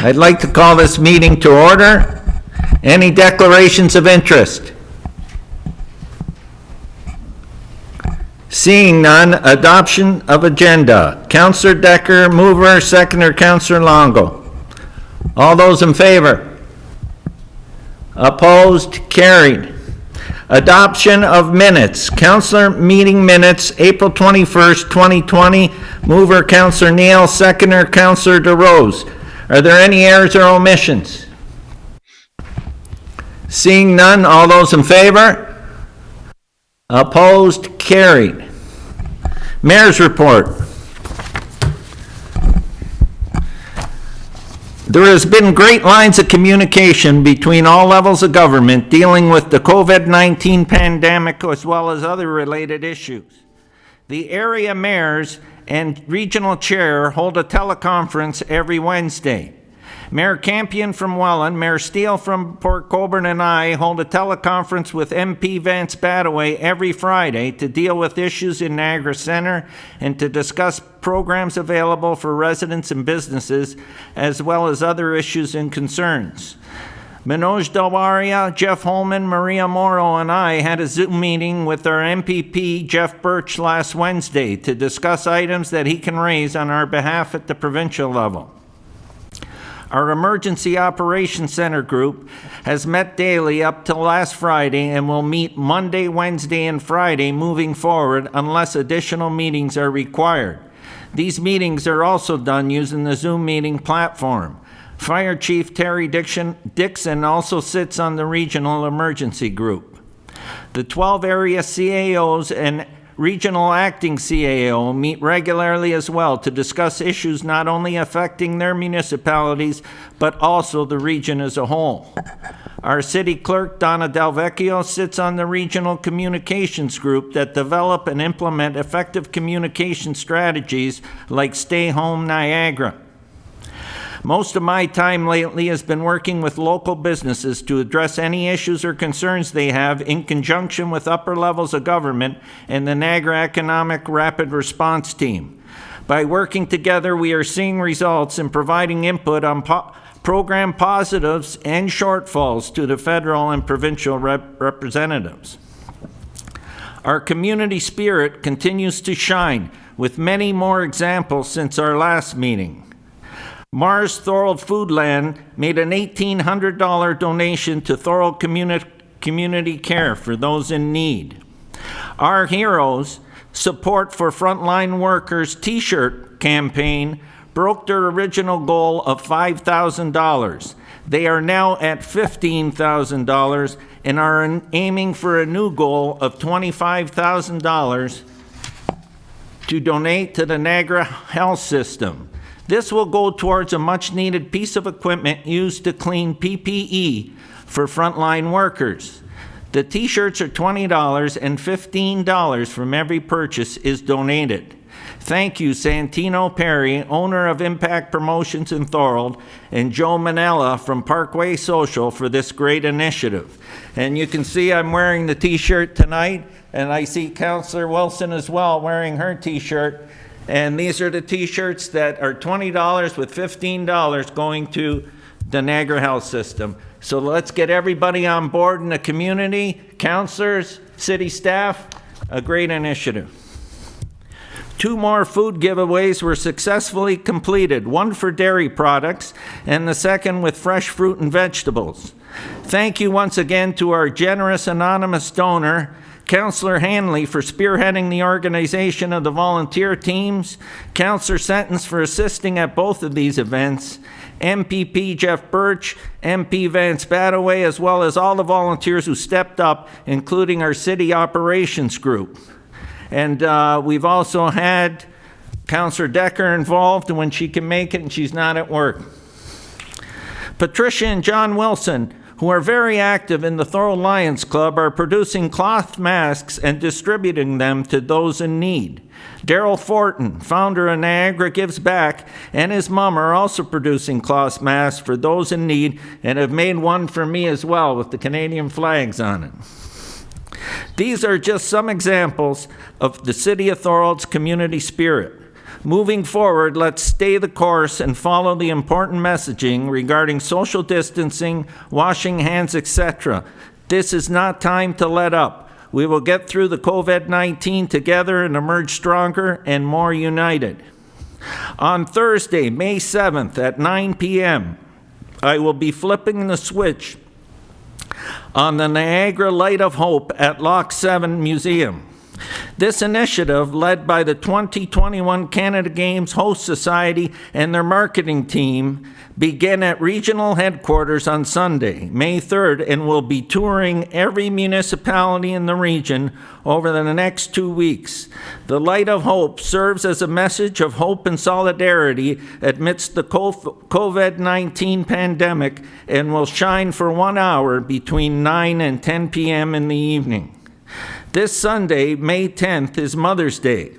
I'd like to call this meeting to order. Any declarations of interest? Seeing none, adoption of agenda. Councillor Decker, mover, seconder, Councillor Longo. All those in favor? Opposed? Carried. Adoption of minutes. Councillor meeting minutes, April 21st, 2020. Mover, Councillor Neal, seconder, Councillor DeRose. Are there any errors or omissions? Seeing none, all those in favor? Opposed? Carried. Mayor's report. There has been great lines of communication between all levels of government dealing with the COVID-19 pandemic as well as other related issues. The area mayors and regional chair hold a teleconference every Wednesday. Mayor Campion from Welland, Mayor Steele from Port Colborne, and I hold a teleconference with MP Vance Badaway every Friday to deal with issues in Niagara Centre and to discuss programs available for residents and businesses, as well as other issues and concerns. Manoj Dalwaria, Jeff Holman, Maria Morrow, and I had a Zoom meeting with our MPP, Jeff Birch, last Wednesday to discuss items that he can raise on our behalf at the provincial level. Our Emergency Operations Center group has met daily up till last Friday and will meet Monday, Wednesday, and Friday moving forward unless additional meetings are required. These meetings are also done using the Zoom meeting platform. Fire Chief Terry Dixon also sits on the Regional Emergency Group. The 12 area CAOs and Regional Acting CAO meet regularly as well to discuss issues not only affecting their municipalities, but also the region as a whole. Our city clerk, Donna Delvecchio, sits on the Regional Communications Group that develop and implement effective communication strategies like Stay Home Niagara. Most of my time lately has been working with local businesses to address any issues or concerns they have in conjunction with upper levels of government and the Niagara Economic Rapid Response Team. By working together, we are seeing results and providing input on program positives and shortfalls to the federal and provincial representatives. Our community spirit continues to shine with many more examples since our last meeting. Mars Thorold Foodland made an $1,800 donation to Thorold Community Care for those in need. Our Heroes Support for Frontline Workers t-shirt campaign broke their original goal of $5,000. They are now at $15,000 and are aiming for a new goal of $25,000 to donate to the Niagara Health System. This will go towards a much-needed piece of equipment used to clean PPE for frontline workers. The t-shirts are $20 and $15 from every purchase is donated. Thank you, Santino Perry, owner of Impact Promotions in Thorold, and Joe Manella from Parkway Social for this great initiative. And you can see I'm wearing the t-shirt tonight, and I see Councillor Wilson as well wearing her t-shirt. And these are the t-shirts that are $20 with $15 going to the Niagara Health System. So let's get everybody on board in the community, councillors, city staff, a great initiative. 2 more food giveaways were successfully completed, one for dairy products and the second with fresh fruit and vegetables. Thank you once again to our generous anonymous donor, Councillor Hanley, for spearheading the organization of the volunteer teams, Councillor Sentence for assisting at both of these events, MPP Jeff Birch, MP Vance Badaway, as well as all the volunteers who stepped up, including our city operations group. And we've also had Councillor Decker involved when she can make it and she's not at work. Patricia and John Wilson, who are very active in the Thorold Lions Club, are producing cloth masks and distributing them to those in need. Daryl Fortin, founder of Niagara Gives Back, and his mom are also producing cloth masks for those in need and have made one for me as well with the Canadian flags on it. These are just some examples of the City of Thorold's community spirit. Moving forward, let's stay the course and follow the important messaging regarding social distancing, washing hands, etc. This is not time to let up. We will get through the COVID-19 together and emerge stronger and more united. On Thursday, May 7th at 9 p.m., I will be flipping the switch on the Niagara Light of Hope at Lock 7 Museum. This initiative, led by the 2021 Canada Games Host Society and their marketing team, begin at regional headquarters on Sunday, May 3rd, and will be touring every municipality in the region over the next 2 weeks. The Light of Hope serves as a message of hope and solidarity amidst the COVID-19 pandemic and will shine for 1 hour between 9 and 10 p.m. in the evening. This Sunday, May 10th, is Mother's Day.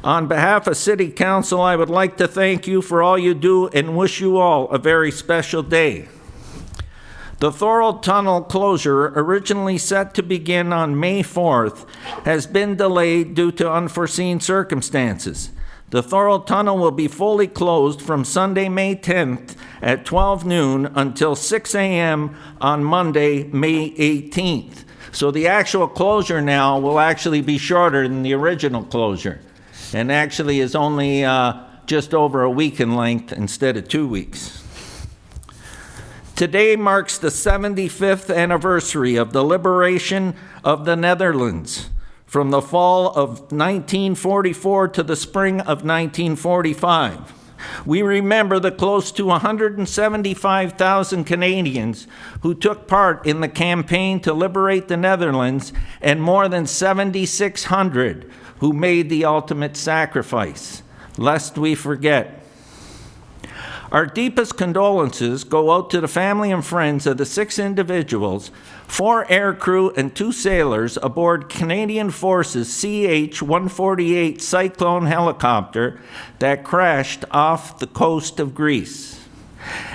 On behalf of City Council, I would like to thank you for all you do and wish you all a very special day. The Thorold Tunnel closure, originally set to begin on May 4th, has been delayed due to unforeseen circumstances. The Thorold Tunnel will be fully closed from Sunday, May 10th at 12 noon until 6 a.m. on Monday, May 18th. So the actual closure now will actually be shorter than the original closure, and actually is only just over a week in length instead of 2 weeks. Today marks the 75th anniversary of the liberation of the Netherlands from the fall of 1944 to the spring of 1945. We remember the close to 175,000 Canadians who took part in the campaign to liberate the Netherlands, and more than 7,600 who made the ultimate sacrifice, lest we forget. Our deepest condolences go out to the family and friends of the 6 individuals, 4 aircrew and 2 sailors aboard Canadian Forces CH-148 Cyclone helicopter that crashed off the coast of Greece.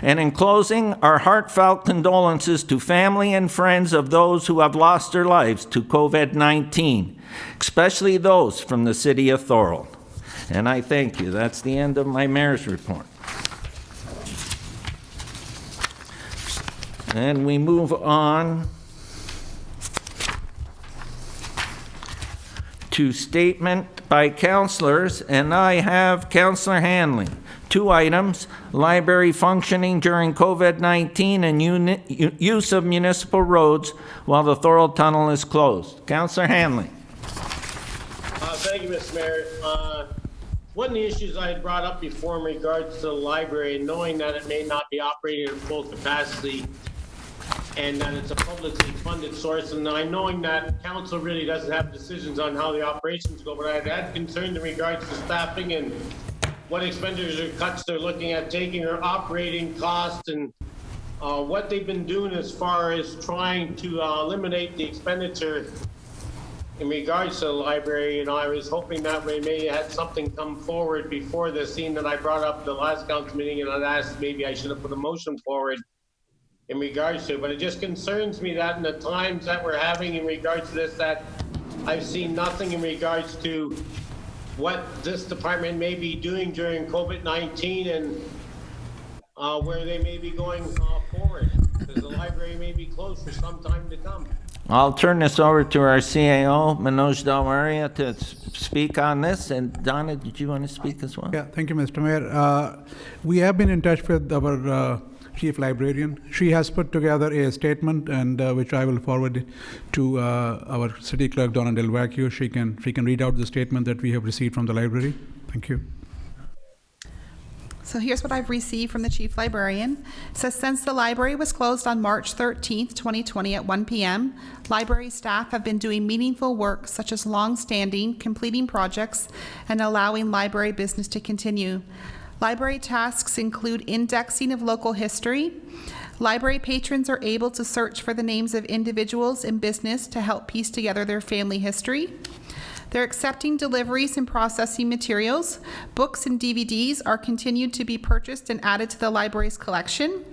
And in closing, our heartfelt condolences to family and friends of those who have lost their lives to COVID-19, especially those from the city of Thorold. And I thank you. That's the end of my mayor's report. And we move on to statement by councillors, and I have Councillor Hanley. 2 items: library functioning during COVID-19 and use of municipal roads while the Thorold Tunnel is closed. Councillor Hanley. Thank you, Mr. Mayor. One of the issues I had brought up before in regards to the library, and knowing that it may not be operating at full capacity and that it's a publicly funded source, and knowing that council really doesn't have decisions on how the operations go, but I had concerns in regards to staffing and what expenditures or cuts they're looking at taking, or operating costs, and what they've been doing as far as trying to eliminate the expenditure in regards to the library. And I was hoping that we may have something come forward before the scene that I brought up the last council meeting, and I'd asked maybe I should have put a motion forward in regards to it. But it just concerns me that in the times that we're having in regards to this, that I've seen nothing in regards to what this department may be doing during COVID-19 and where they may be going forward, because the library may be closed for some time to come. I'll turn this over to our CAO, Manoj Dalmaria, to speak on this. And Donna, did you want to speak as well? Yeah, thank you, Mr. Mayor. We have been in touch with our chief librarian. She has put together a statement, and which I will forward to our city clerk, Donna Del Vecchio. She can read out the statement that we have received from the library. Thank you. So here's what I've received from the chief librarian. It says, since the library was closed on March 13th, 2020 at 1 p.m., library staff have been doing meaningful work such as long-standing, completing projects, and allowing library business to continue. Library tasks include indexing of local history. Library patrons are able to search for the names of individuals in business to help piece together their family history. They're accepting deliveries and processing materials. Books and DVDs are continued to be purchased and added to the library's collection.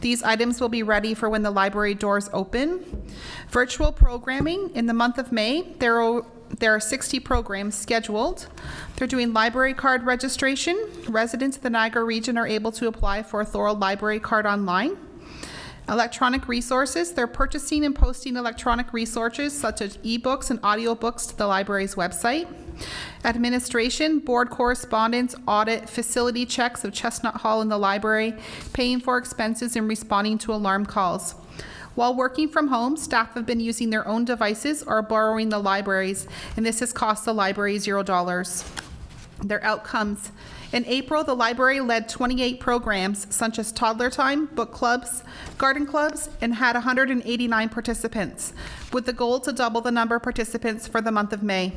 These items will be ready for when the library doors open. Virtual programming. In the month of May, there there are 60 programs scheduled. They're doing library card registration. Residents of the Niagara region are able to apply for a Thorold library card online. Electronic resources, they're purchasing and posting electronic resources such as ebooks and audiobooks to the library's website. Administration, board correspondence, audit, facility checks of Chestnut Hall and the library, paying for expenses and responding to alarm calls. While working from home, staff have been using their own devices or borrowing the libraries, and this has cost the library $0. Their outcomes. In April, the library led 28 programs such as toddler time, book clubs, garden clubs, and had 189 participants, with the goal to double the number of participants for the month of May.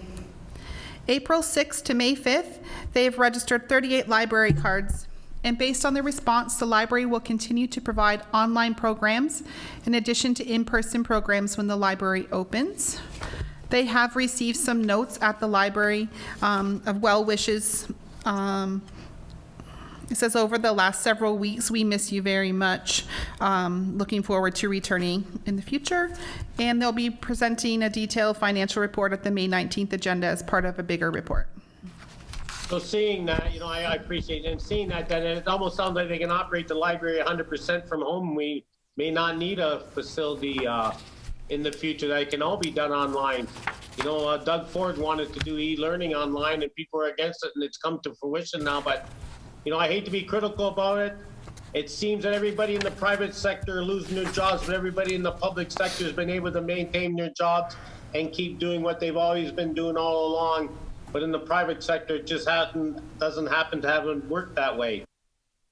April 6th to May 5th, they have registered 38 library cards. And based on the response, the library will continue to provide online programs in addition to in-person programs when the library opens. They have received some notes at the library of well wishes. It says, over the last several weeks, we miss you very much. Looking forward to returning in the future. And they'll be presenting a detailed financial report at the May 19th agenda as part of a bigger report. So seeing that, I appreciate it. And seeing that, then it almost sounds like they can operate the library 100% from home. We may not need a facility in the future. That can all be done online. Doug Ford wanted to do e-learning online, and people are against it, and it's come to fruition now. But, I hate to be critical about it. It seems that everybody in the private sector are losing their jobs, but everybody in the public sector has been able to maintain their jobs and keep doing what they've always been doing all along. But in the private sector, it just doesn't happen to haven't worked that way.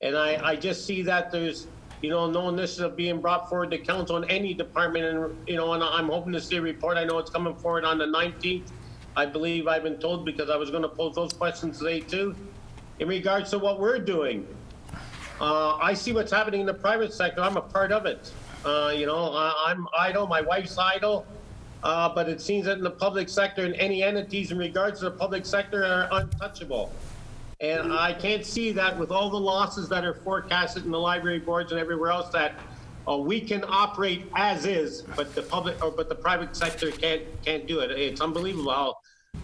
And I just see that there's, no initiative being brought forward to council in any department. And, and I'm hoping to see a report. I know it's coming forward on the 19th. I believe I've been told, because I was going to pose those questions today too. In regards to what we're doing, I see what's happening in the private sector. I'm a part of it. I'm idle, my wife's idle. But it seems that in the public sector and any entities in regards to the public sector are untouchable. And I can't see that with all the losses that are forecasted in the library boards and everywhere else, that we can operate as is, but the private sector can't do it. It's unbelievable how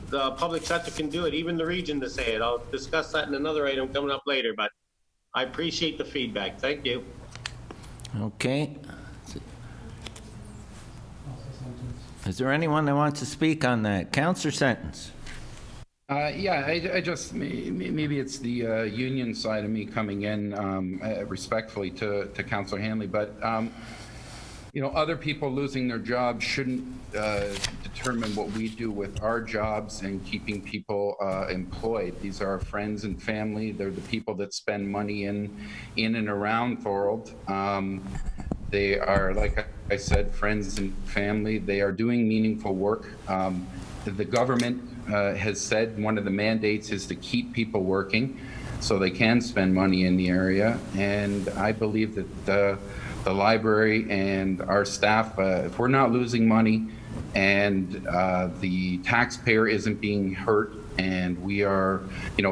the public sector can do it, even the region to say it. I'll discuss that in another item coming up later, but I appreciate the feedback. Thank you. Okay. Is there anyone that wants to speak on that? Councillor Sentence. I just, maybe it's the union side of me coming in respectfully to Councillor Hanley, but other people losing their jobs shouldn't determine what we do with our jobs and keeping people employed. These are our friends and family. They're the people that spend money in and around Thorold. They are, like I said, friends and family. They are doing meaningful work. The government has said one of the mandates is to keep people working so they can spend money in the area. And I believe that the library and our staff, if we're not losing money and the taxpayer isn't being hurt, and we are,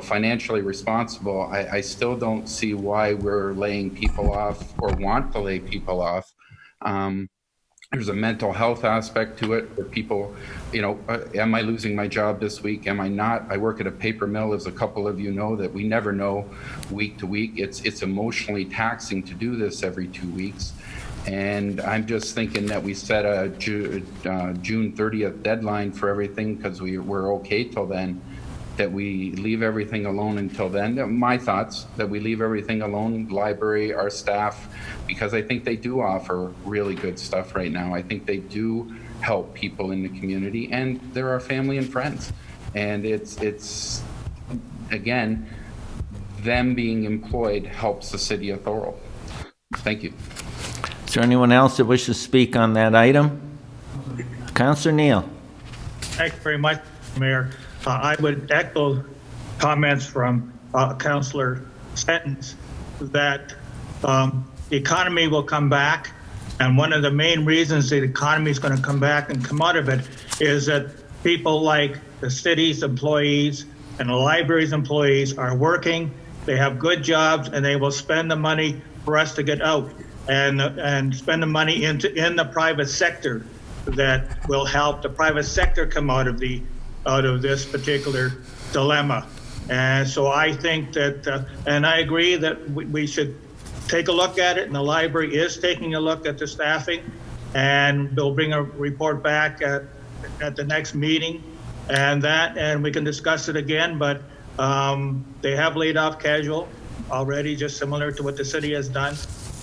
financially responsible, I still don't see why we're laying people off or want to lay people off. There's a mental health aspect to it where people, am I losing my job this week? Am I not? I work at a paper mill, as a couple of you know, that we never know week to week. It's emotionally taxing to do this every 2 weeks. And I'm just thinking that we set a June 30th deadline for everything, because we're okay till then, that we leave everything alone until then. My thoughts, that we leave everything alone, library, our staff, because I think they do offer really good stuff right now. I think they do help people in the community, and they're our family and friends. And it's again, them being employed helps the city of Thorold. Thank you. Is there anyone else that wishes to speak on that item? Councillor Neal. Thank you very much, Mayor. I would echo comments from Councillor Sentence that the economy will come back, and one of the main reasons the economy is going to come back and come out of it is that people like the city's employees and the library's employees are working, they have good jobs, and they will spend the money for us to get out and spend the money in the private sector that will help the private sector come out of the out of this particular dilemma. And so I think that, and I agree that we should take a look at it, and the library is taking a look at the staffing, and they'll bring a report back at the next meeting, and we can discuss it again. But they have laid off casual already, just similar to what the city has done,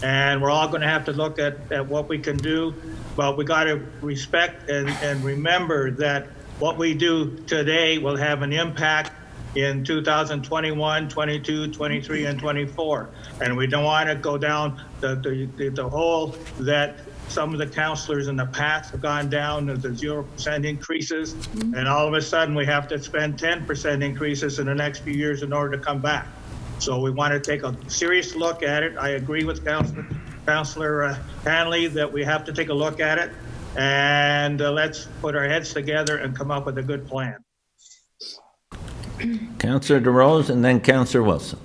and we're all going to have to look at what we can do. But we got to respect and remember that what we do today will have an impact in 2021, 22, 23, and 24. And we don't want to go down the hole that some of the counselors in the past have gone down to the 0% increases. And all of a sudden we have to spend 10% increases in the next few years in order to come back. So we want to take a serious look at it. I agree with Councillor Hanley that we have to take a look at it, and let's put our heads together and come up with a good plan. Councillor DeRose and then Councillor Wilson.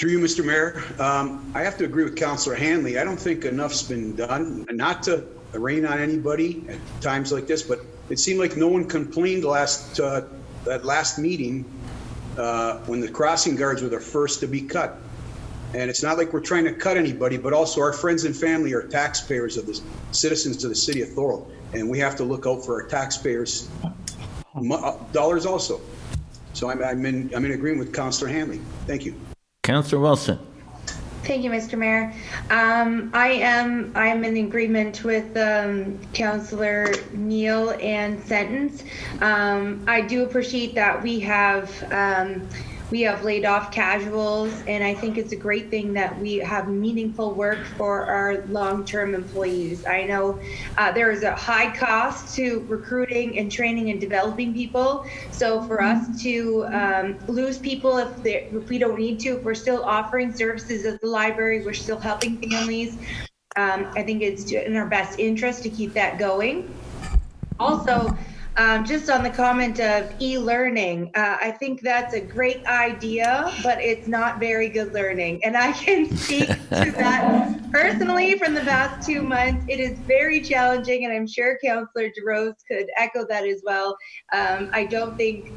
Through you, Mr. Mayor, I have to agree with Councillor Hanley. I don't think enough's been done, not to rain on anybody at times like this, but it seemed like no one complained that last meeting when the crossing guards were the first to be cut. And it's not like we're trying to cut anybody, but also our friends and family are taxpayers of the citizens to the city of Thorold, and we have to look out for our taxpayers' dollars also. So I'm in agreement with Councillor Hanley. Thank you. Councillor Wilson. Thank you, Mr. Mayor. I'm in agreement with Councillor Neal and Sentence. I do appreciate that we have laid off casuals, and I think it's a great thing that we have meaningful work for our long-term employees. I know there is a high cost to recruiting and training and developing people. So for us to lose people if we don't need to, if we're still offering services at the library, we're still helping families. I think it's in our best interest to keep that going. Also, just on the comment of e-learning, I think that's a great idea, but it's not very good learning. And I can speak to that personally from the past 2 months. It is very challenging, and I'm sure Councillor DeRose could echo that as well. I don't think,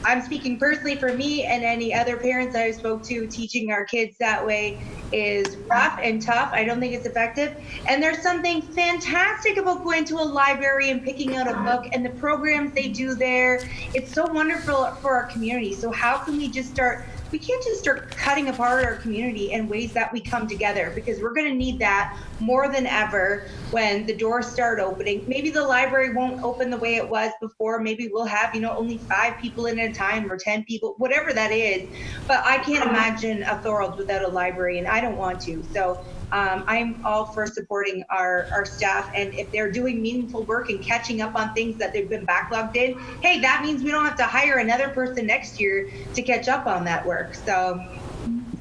I'm speaking personally for me and any other parents I spoke to, teaching our kids that way is rough and tough. I don't think it's effective. And there's something fantastic about going to a library and picking out a book and the programs they do there. It's so wonderful for our community. So how can we just start, we can't just start cutting apart our community in ways that we come together, because we're going to need that more than ever when the doors start opening. Maybe the library won't open the way it was before. Maybe we'll have, only 5 people in at a time or 10 people, whatever that is. But I can't imagine a Thorold without a library, and I don't want to. So I'm all for supporting our staff, and if they're doing meaningful work and catching up on things that they've been backlogged in, hey, that means we don't have to hire another person next year to catch up on that work. So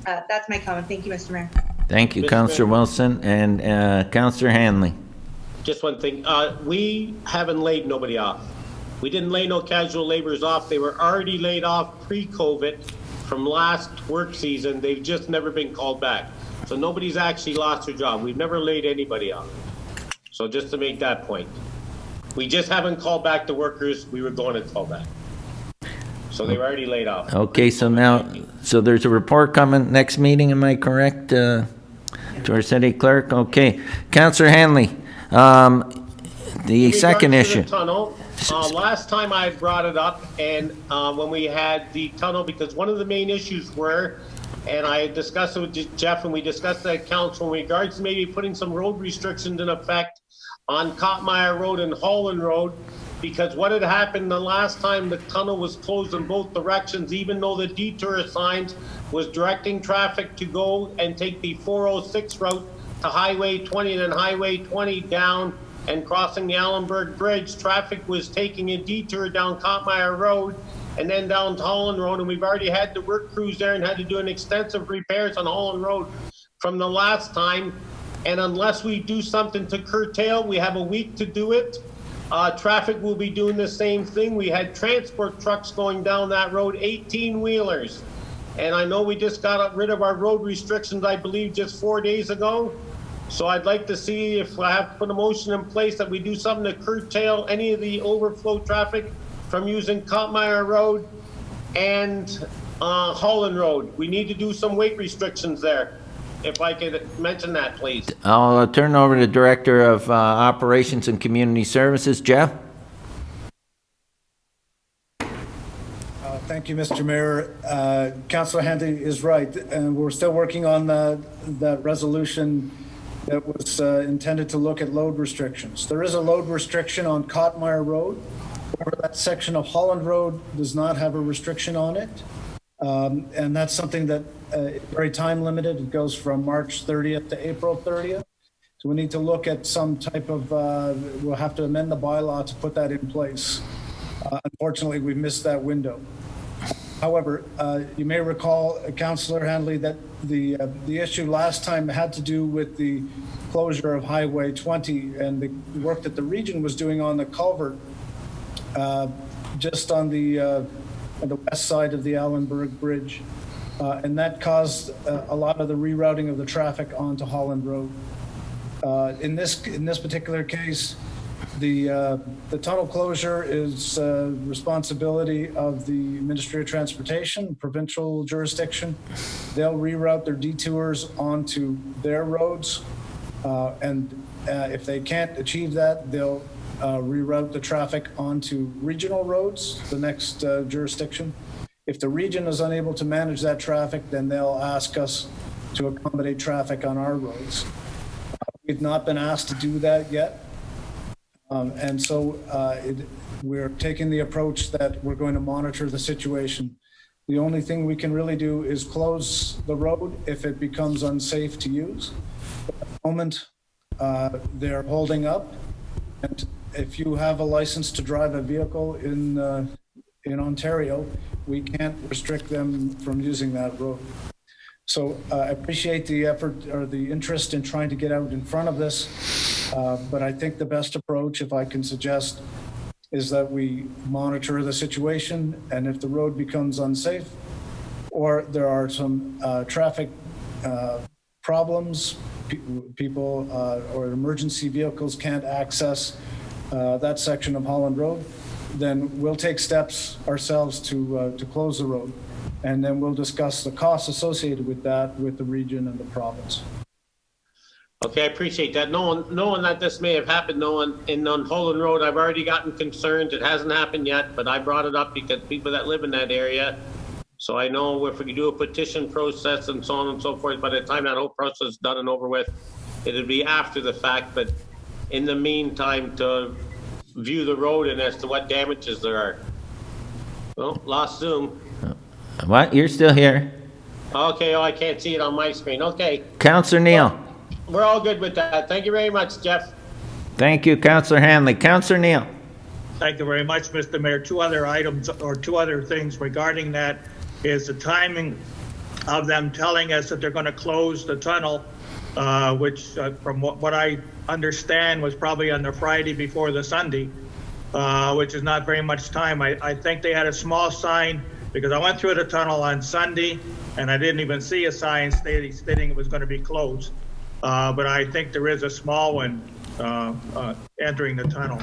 that's my comment. Thank you, Mr. Mayor. Thank you, Councillor Wilson and Councillor Hanley. Just one thing, we haven't laid nobody off. We didn't lay no casual laborers off. They were already laid off pre-COVID from last work season. They've just never been called back. So nobody's actually lost their job. We've never laid anybody off. So just to make that point, we just haven't called back the workers we were going to call back. So they were already laid off. Okay, so there's a report coming next meeting, am I correct, to our city clerk? Okay. Councillor Hanley, the second issue. The tunnel, last time I brought it up, and when we had the tunnel, because one of the main issues were, and I discussed it with Jeff, and we discussed that at council in regards to maybe putting some road restrictions in effect on Kottmeyer Road and Holland Road, because what had happened the last time the tunnel was closed in both directions, even though the detour signs was directing traffic to go and take the 406 route to Highway 20 and then Highway 20 down and crossing the Allenberg Bridge, traffic was taking a detour down Kottmeyer Road and then down to Holland Road, and we've already had the work crews there and had to do an extensive repairs on Holland Road from the last time. And unless we do something to curtail, we have a week to do it. Traffic will be doing the same thing. We had transport trucks going down that road, 18-wheelers. And I know we just got rid of our road restrictions, I believe, just 4 days ago. So I'd like to see if I have to put a motion in place that we do something to curtail any of the overflow traffic from using Kottmeyer Road and Holland Road. We need to do some weight restrictions there. If I could mention that, please. I'll turn over to Director of Operations and Community Services, Jeff. Thank you, Mr. Mayor. Councilor Handy is right, and we're still working on that resolution that was intended to look at load restrictions. There is a load restriction on Kottmeyer Road, or that section of Holland Road does not have a restriction on it. And that's something that is very time limited. It goes from March 30th to April 30th. So we need to look at some type of, we'll have to amend the bylaw to put that in place. Unfortunately, we missed that window. However, you may recall, Councillor Handley, that the issue last time had to do with the closure of Highway 20 and the work that the region was doing on the culvert just on the west side of the Allenberg Bridge. And that caused a lot of the rerouting of the traffic onto Holland Road. In this particular case, the tunnel closure is responsibility of the Ministry of Transportation, provincial jurisdiction. They'll reroute their detours onto their roads. And if they can't achieve that, they'll reroute the traffic onto regional roads, the next jurisdiction. If the region is unable to manage that traffic, then they'll ask us to accommodate traffic on our roads. We've not been asked to do that yet. And so we're taking the approach that we're going to monitor the situation. The only thing we can really do is close the road if it becomes unsafe to use. At the moment, they're holding up. And if you have a license to drive a vehicle in Ontario, we can't restrict them from using that road. So I appreciate the effort or the interest in trying to get out in front of this. But I think the best approach, if I can suggest, is that we monitor the situation, and if the road becomes unsafe or there are some traffic problems, people or emergency vehicles can't access that section of Holland Road, then we'll take steps ourselves to close the road. And then we'll discuss the costs associated with that with the region and the province. Okay, I appreciate that. Knowing that this may have happened, on Holland Road, I've already gotten concerned. It hasn't happened yet, but I brought it up because people that live in that area. So I know if we could do a petition process and so on and so forth, by the time that whole process is done and over with, it'll be after the fact. But in the meantime, to view the road and as to what damages there are. Well, lost Zoom. What? You're still here. Okay, I can't see it on my screen. Okay. Councillor Neal. We're all good with that. Thank you very much, Jeff. Thank you, Councillor Hanley. Councillor Neal. Thank you very much, Mr. Mayor. Two other items or two other things regarding that is the timing of them telling us that they're going to close the tunnel, which from what I understand was probably on the Friday before the Sunday, which is not very much time. I think they had a small sign because I went through the tunnel on Sunday and I didn't even see a sign stating it was going to be closed. But I think there is a small one entering the tunnel.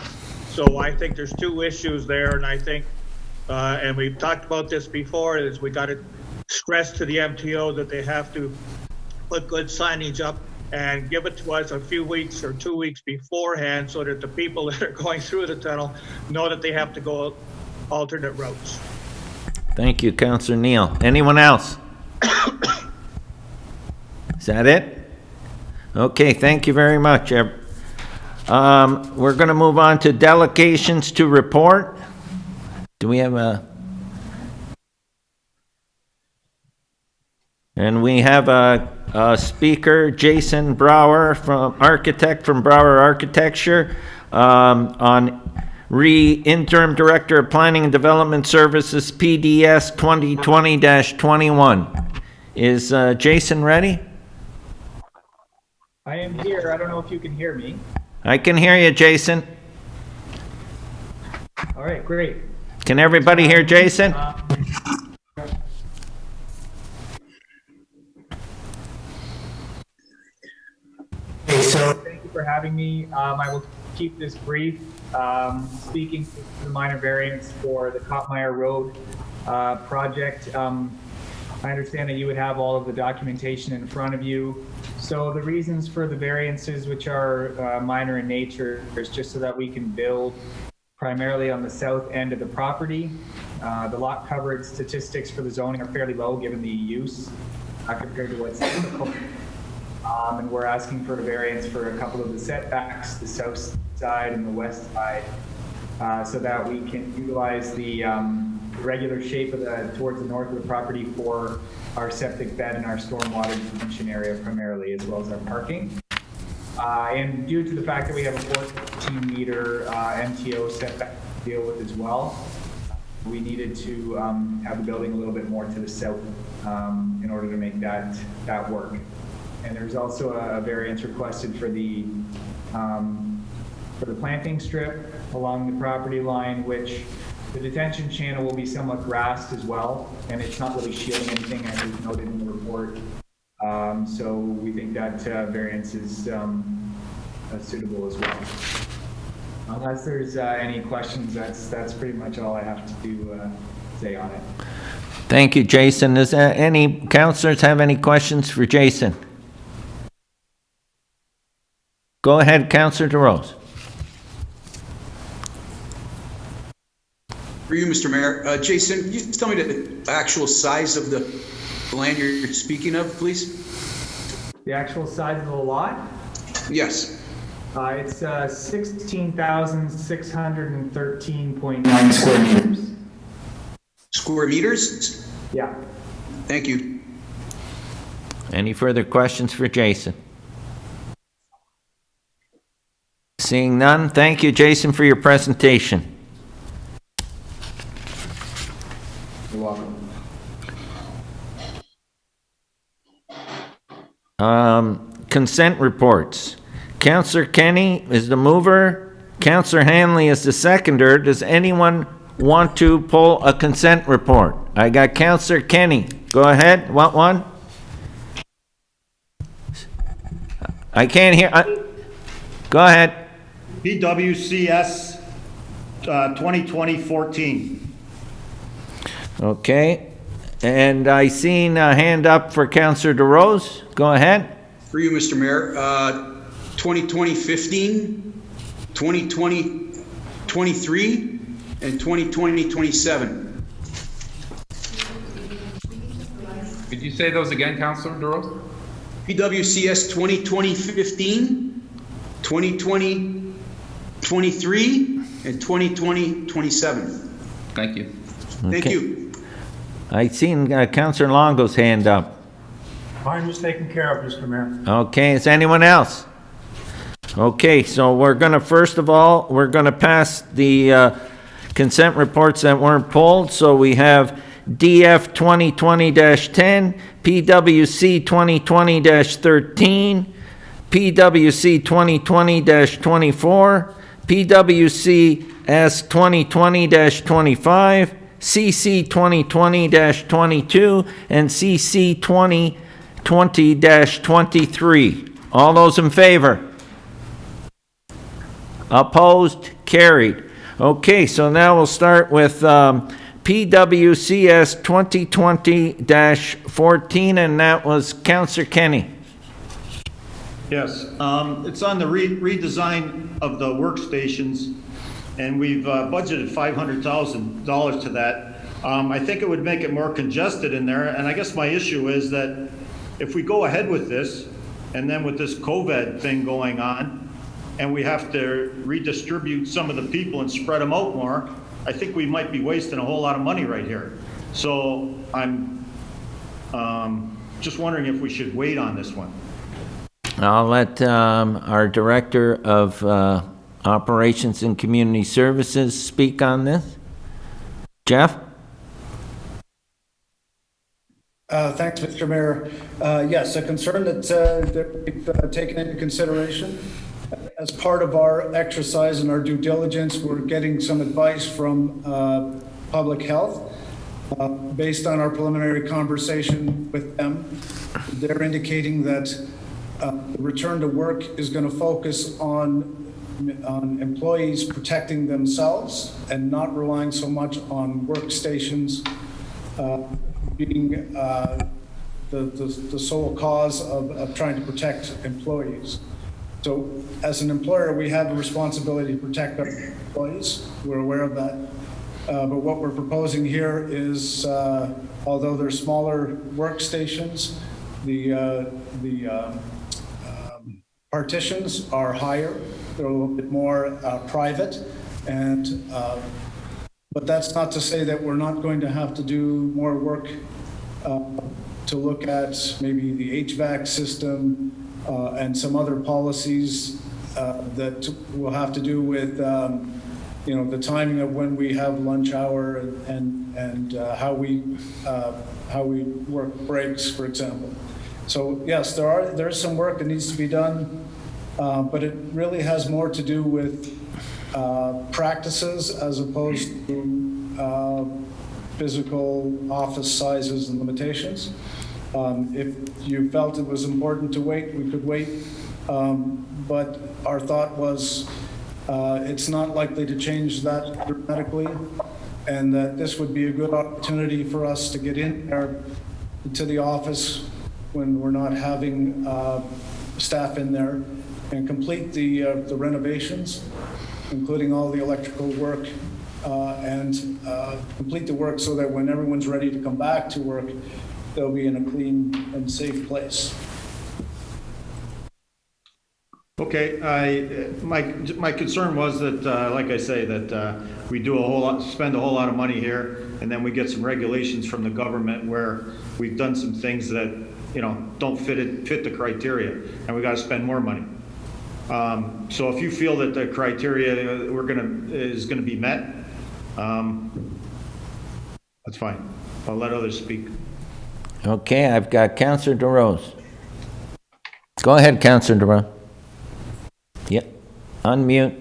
So I think there's two issues there, and I think, and we've talked about this before, is we got to stress to the MTO that they have to put good signage up and give it to us a few weeks or 2 weeks beforehand so that the people that are going through the tunnel know that they have to go alternate routes. Thank you, Councillor Neal. Anyone else? Is that it? Okay, thank you very much. We're going to move on to delegations to report. Do we have a... And we have a speaker, Jason Brower, architect from Brower Architecture, on interim director of planning and development services, PDS 2020-21. Is Jason ready? I am here. I don't know if you can hear me. I can hear you, Jason. All right, great. Can everybody hear Jason? So thank you for having me. I will keep this brief. Speaking to the minor variance for the Kottmeyer Road project, I understand that you would have all of the documentation in front of you. So the reasons for the variances, which are minor in nature, is just so that we can build primarily on the south end of the property. The lot coverage statistics for the zoning are fairly low given the use compared to what's typical. And we're asking for a variance for a couple of the setbacks, the south side and the west side, so that we can utilize the regular shape of towards the north of the property for our septic bed and our stormwater detention area primarily, as well as our parking. And due to the fact that we have a 14-meter MTO setback to deal with as well, we needed to have the building a little bit more to the south in order to make that work. And there's also a variance requested for the planting strip along the property line, which the detention channel will be somewhat grassed as well, and it's not really shielding anything as is noted in the report. So we think that variance is suitable as well. Unless there's any questions, that's pretty much all I have to say on it. Thank you, Jason. Does any councillors have any questions for Jason? Go ahead, Councillor DeRose. For you, Mr. Mayor. Jason, can you tell me the actual size of the land you're speaking of, please? The actual size of the lot? Yes. It's 16,613.9 square meters. Square meters? Yeah. Thank you. Any further questions for Jason? Seeing none, thank you, Jason, for your presentation. You're welcome. Consent reports. Councillor Kenny is the mover. Councillor Hanley is the seconder. Does anyone want to pull a consent report? I got Councillor Kenny. Go ahead. What one? I can't hear. Go ahead. PWCS 2020-14. Okay. And I seen a hand up for Councillor DeRose. Go ahead. For you, Mr. Mayor. 2020-15, 2020-23, and 2020-27. Could you say those again, Councillor DeRose? PWCS 2020-15, 2020-23, and 2020-27. Thank you. Thank Okay. you. I seen Councillor Longo's hand up. Mine was taken care of, Mr. Mayor. Okay, is anyone else? Okay, so we're gonna, first of all, we're gonna pass the consent reports that weren't pulled. So we have DF 2020-10, PWC 2020-13, PWC 2020-24, PWCS 2020-25, CC 2020-22, and CC 2020-23. All those in favor? Opposed? Carried. Okay, so now we'll start with PWCS 2020-14, and that was Councillor Kenny. Yes, it's on the redesign of the workstations, and we've budgeted $500,000 to that. I think it would make it more congested in there, and I guess my issue is that if we go ahead with this, and then with this COVID thing going on, and we have to redistribute some of the people and spread them out more, I think we might be wasting a whole lot of money right here. So I'm just wondering if we should wait on this one. I'll let our Director of Operations and Community Services speak on this. Jeff? Thanks, Mr. Mayor. Yes, a concern that we've taken into consideration. As part of our exercise and our due diligence, we're getting some advice from public health. Based on our preliminary conversation with them, they're indicating that the return to work is going to focus on on employees protecting themselves and not relying so much on workstations being the sole cause of trying to protect employees. So as an employer, we have a responsibility to protect our employees. We're aware of that. But what we're proposing here is, although they're smaller workstations, the partitions are higher. They're a little bit more private, and but that's not to say that we're not going to have to do more work to look at maybe the HVAC system and some other policies that will have to do with you know, the timing of when we have lunch hour and how we work breaks, for example. So yes, there's some work that needs to be done, but it really has more to do with practices as opposed to physical office sizes and limitations. If you felt it was important to wait, we could wait, but our thought was it's not likely to change that dramatically, and that this would be a good opportunity for us to get in there to the office when we're not having staff in there and complete the renovations, including all the electrical work, and complete the work so that when everyone's ready to come back to work, they'll be in a clean and safe place. Okay, my concern was that, like I say, that we do spend a whole lot of money here, and then we get some regulations from the government where we've done some things that, you know, don't fit the criteria, and we got to spend more money. So if you feel that the criteria is gonna be met, that's fine. I'll let others speak. Okay, I've got Councillor DeRose. Go ahead, Councillor DeRose. Yep, unmute.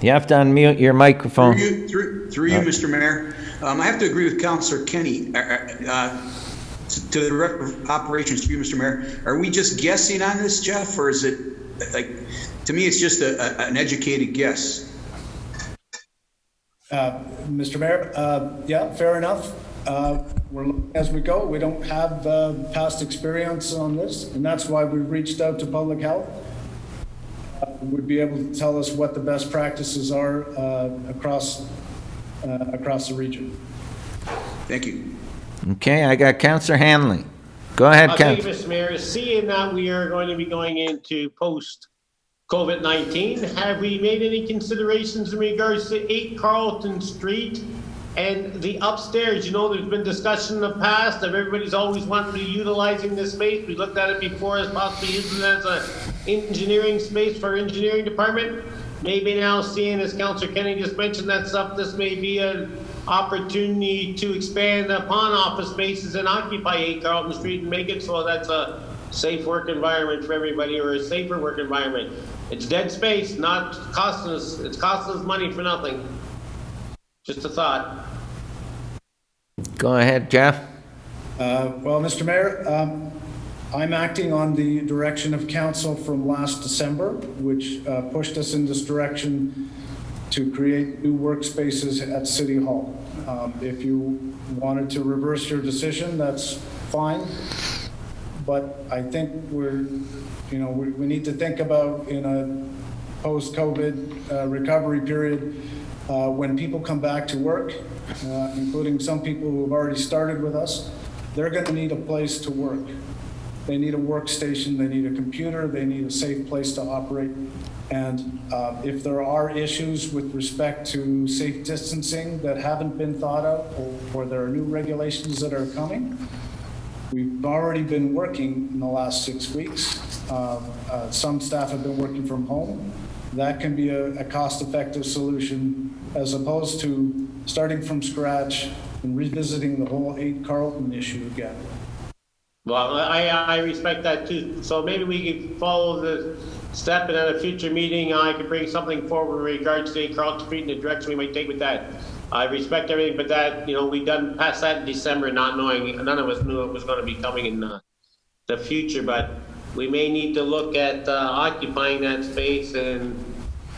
You have to unmute your microphone. Through you, Mr. Mayor. I have to agree with Councillor Kenny. To the Director of Operations, through you, Mr. Mayor. Are we just guessing on this, Jeff, or is it, like, to me, it's just an educated guess? Mr. Mayor, yeah, fair enough. We're looking as we go. We don't have past experience on this, and that's why we reached out to Public Health. Would be able to tell us what the best practices are across the region. Thank you. Okay, I got Councillor Hanley. Go ahead, Thank you, Councillor. Mr. Mayor. Seeing that we are going to be going into post-COVID-19, have we made any considerations in regards to 8 Carlton Street and the upstairs? You know, there's been discussion in the past of everybody's always wanted to be utilizing this space. We looked at it before as possibly using it as an engineering space for our engineering department. Maybe now, seeing as Councillor Kenny just mentioned that stuff, this may be an opportunity to expand upon office spaces and occupy 8 Carlton Street and make it so that's a safe work environment for everybody, or a safer work environment. It's dead space, not costing us, it's costing us money for nothing. Just a thought. Go ahead, Jeff. Well, Mr. Mayor, I'm acting on the direction of council from last December, which pushed us in this direction to create new workspaces at City Hall. If you wanted to reverse your decision, that's fine. But I think we need to think about, in a post-COVID recovery period, when people come back to work, including some people who have already started with us, they're going to need a place to work. They need a workstation, they need a computer, they need a safe place to operate. And if there are issues with respect to safe distancing that haven't been thought of, or there are new regulations that are coming, we've already been working in the last 6 weeks. Some staff have been working from home. That can be a cost-effective solution, as opposed to starting from scratch and revisiting the whole 8 Carlton issue again. Well, I respect that too. So maybe we could follow the step, and at a future meeting, I could bring something forward in regards to 8 Carlton Street and the direction we might take with that. I respect everything, but that, we done past that in December, not knowing, none of us knew it was going to be coming in the future. But we may need to look at occupying that space and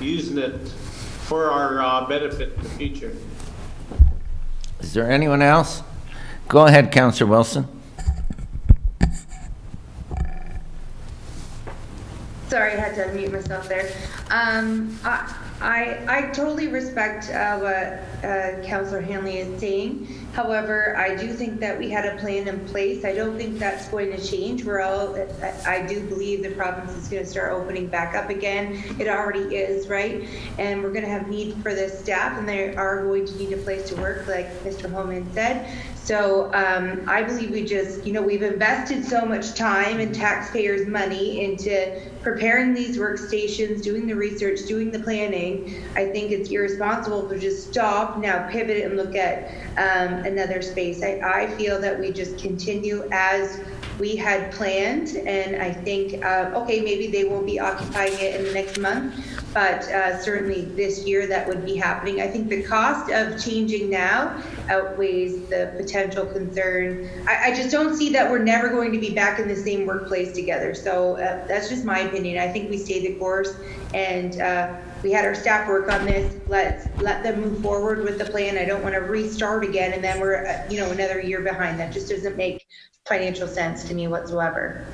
using it for our benefit in the future. Is there anyone else? Go ahead, Councillor Wilson. Sorry, I had to unmute myself there. I totally respect what Councillor Hanley is saying. However, I do think that we had a plan in place. I don't think that's going to change. I do believe the province is going to start opening back up again. It already is, right? And we're going to have need for the staff, and they are going to need a place to work, like Mr. Holman said. So I believe we've invested so much time and taxpayers' money into preparing these workstations, doing the research, doing the planning. I think it's irresponsible to just stop now, pivot and look at another space. I feel that we just continue as we had planned, and I think, okay, maybe they won't be occupying it in the next month, but certainly this year that would be happening. I think the cost of changing now outweighs the potential concern. I just don't see that we're never going to be back in the same workplace together. So that's just my opinion. I think we stayed the course, and we had our staff work on this. Let's let them move forward with the plan. I don't want to restart again, and then we're another year behind. That just doesn't make financial sense to me whatsoever.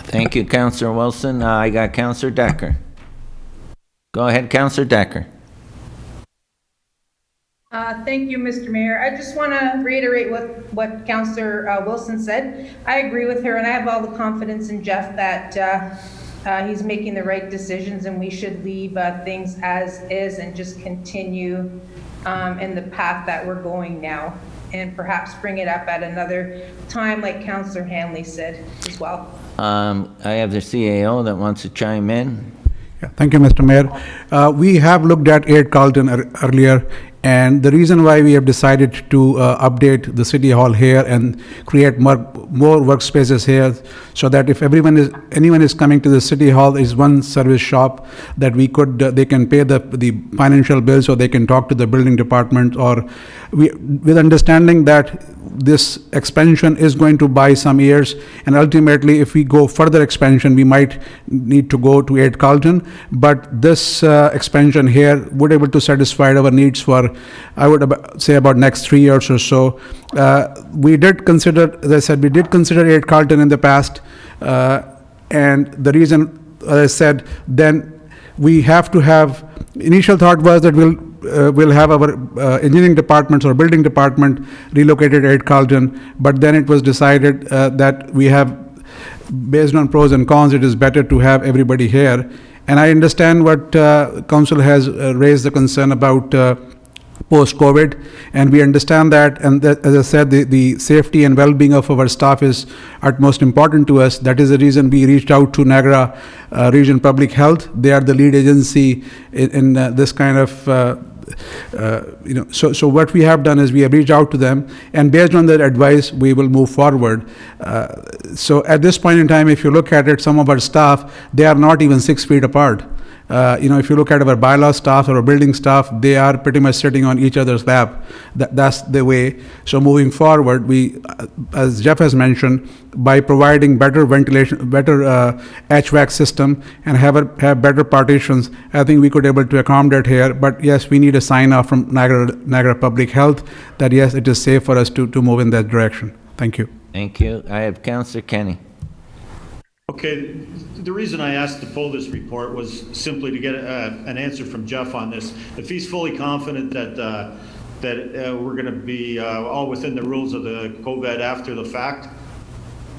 Thank you, Councillor Wilson. I got Councillor Decker. Go ahead, Councillor Decker. Thank you, Mr. Mayor. I just want to reiterate what Councillor Wilson said. I agree with her, and I have all the confidence in Jeff that he's making the right decisions, and we should leave things as is and just continue in the path that we're going now, and perhaps bring it up at another time, like Councillor Hanley said as well. I have the CAO that wants to chime in. Yeah, thank you, Mr. Mayor. We have looked at 8 Carlton earlier, and the reason why we have decided to update the City Hall here and create more workspaces here, so that if anyone is coming to the City Hall, is one service shop that they can pay the financial bills, or they can talk to the building department, or with understanding that this expansion is going to buy some years, and ultimately if we go further expansion, we might need to go to 8 Carlton, but this expansion here would able to satisfy our needs for, I would say, about next 3 years or so. We did consider, as I said, we did consider 8 Carlton in the past, and the reason, as I said, then we have to have, initial thought was that we'll have our engineering departments or building department relocated at 8 Carlton, but then it was decided that we have, based on pros and cons, it is better to have everybody here. And I understand what council has raised the concern about post-COVID, and we understand that, and that, as I said, the safety and well-being of our staff is utmost important to us. That is the reason we reached out to Niagara Region Public Health. They are the lead agency in this kind of so what we have done is we have reached out to them, and based on their advice, we will move forward. So at this point in time, if you look at it, some of our staff, they are not even 6 feet apart. If you look at our bylaw staff or our building staff, they are pretty much sitting on each other's lap. That's the way. So moving forward, we, as Jeff has mentioned, by providing better ventilation, better HVAC system, and have better partitions, I think we could able to accommodate here. But yes, we need a sign off from Niagara Public Health that yes, it is safe for us to move in that direction. Thank you. Thank you. I have Councillor Kenny. Okay, the reason I asked to pull this report was simply to get an answer from Jeff on this. If he's fully confident that we're going to be all within the rules of the COVID after the fact,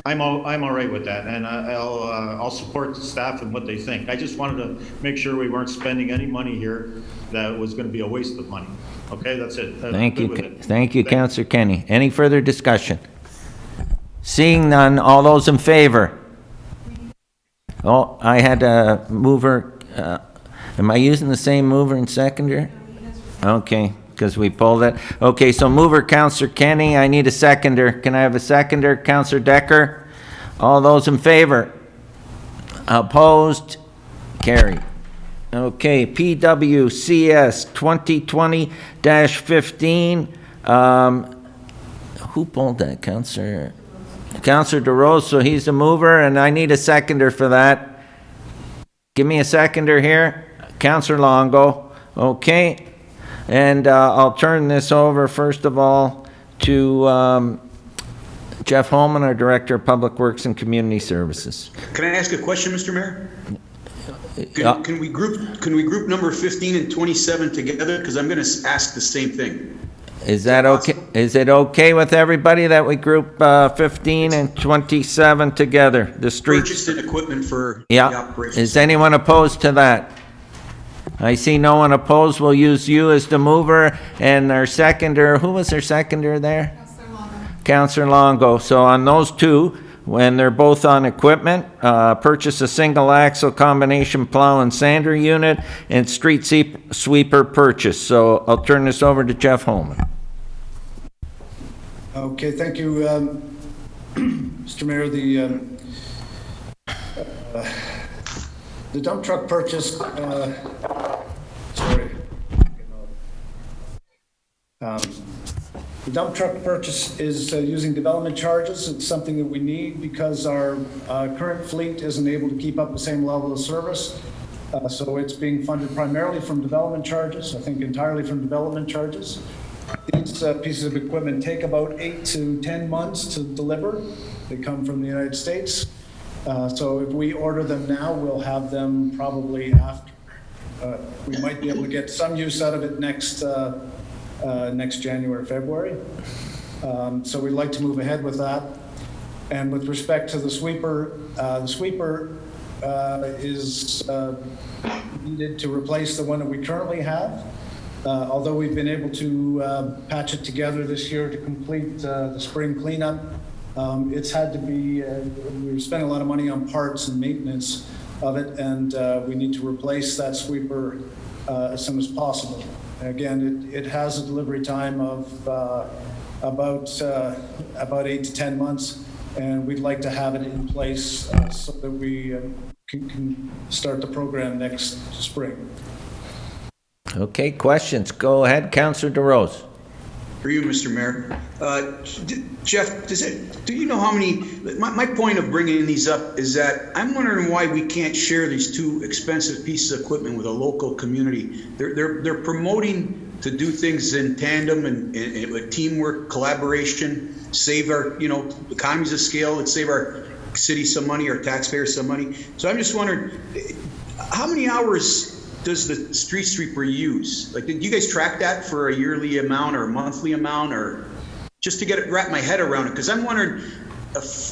I'm all right with that, and I'll support the staff and what they think. I just wanted to make sure we weren't spending any money here that was going to be a waste of money. Okay, that's it. Thank you, Councillor Kenny. Any further discussion? Seeing none, all those in favor? Oh, I had a mover. Am I using the same mover and seconder? Okay, because we pulled it. Okay, so mover, Councillor Kenny. I need a seconder. Can I have a seconder? Councillor Decker. All those in favor? Opposed? Carried. Okay, PWCS 2020-15. Who pulled that, Councillor? Counselor DeRose, so he's the mover, and I need a seconder for that. Give me a seconder here. Counselor Longo. Okay. And I'll turn this over, first of all, to Jeff Holman, our Director of Public Works and Community Services. Can I ask a question, Mr. Mayor? Yeah. Can we group number 15 and 27 together? Because I'm going to ask the same thing. Is that okay? Is it okay with everybody that we group 15 and 27 together? The streets. Purchased and equipment for the Yeah. operation. Is anyone opposed to that? I see no one opposed. We'll use you as the mover and our seconder. Who was our seconder there? Councillor Longo. So on those two, when they're both on equipment, purchase a single axle combination plow and sander unit and street sweeper purchase. So I'll turn this over to Jeff Holman. Okay, thank you, Mr. Mayor. The dump truck purchase, the dump truck purchase is using development charges. It's something that we need because our current fleet isn't able to keep up the same level of service. So it's being funded primarily from development charges, I think entirely from development charges. These pieces of equipment take about 8 to 10 months to deliver. They come from the United States. So if we order them now, we'll have them probably after. We might be able to get some use out of it next January, February. So we'd like to move ahead with that. And with respect to the sweeper is needed to replace the one that we currently have. Although we've been able to patch it together this year to complete the spring cleanup, it's had to be, we were spending a lot of money on parts and maintenance of it, and we need to replace that sweeper as soon as possible. Again, it has a delivery time of about 8 to 10 months, and we'd like to have it in place so that we can start the program next spring. Okay, questions? Go ahead, Councillor DeRose. For you, Mr. Mayor. Jeff, do you know how many, my point of bringing these up is that I'm wondering why we can't share these two expensive pieces of equipment with a local community. They're promoting to do things in tandem and with teamwork, collaboration, save our, economies of scale, and save our city some money, our taxpayers some money. So I'm just wondering, how many hours does the street sweeper use? Like, did you guys track that for a yearly amount or a monthly amount, or just to wrap my head around it? Because I'm wondering,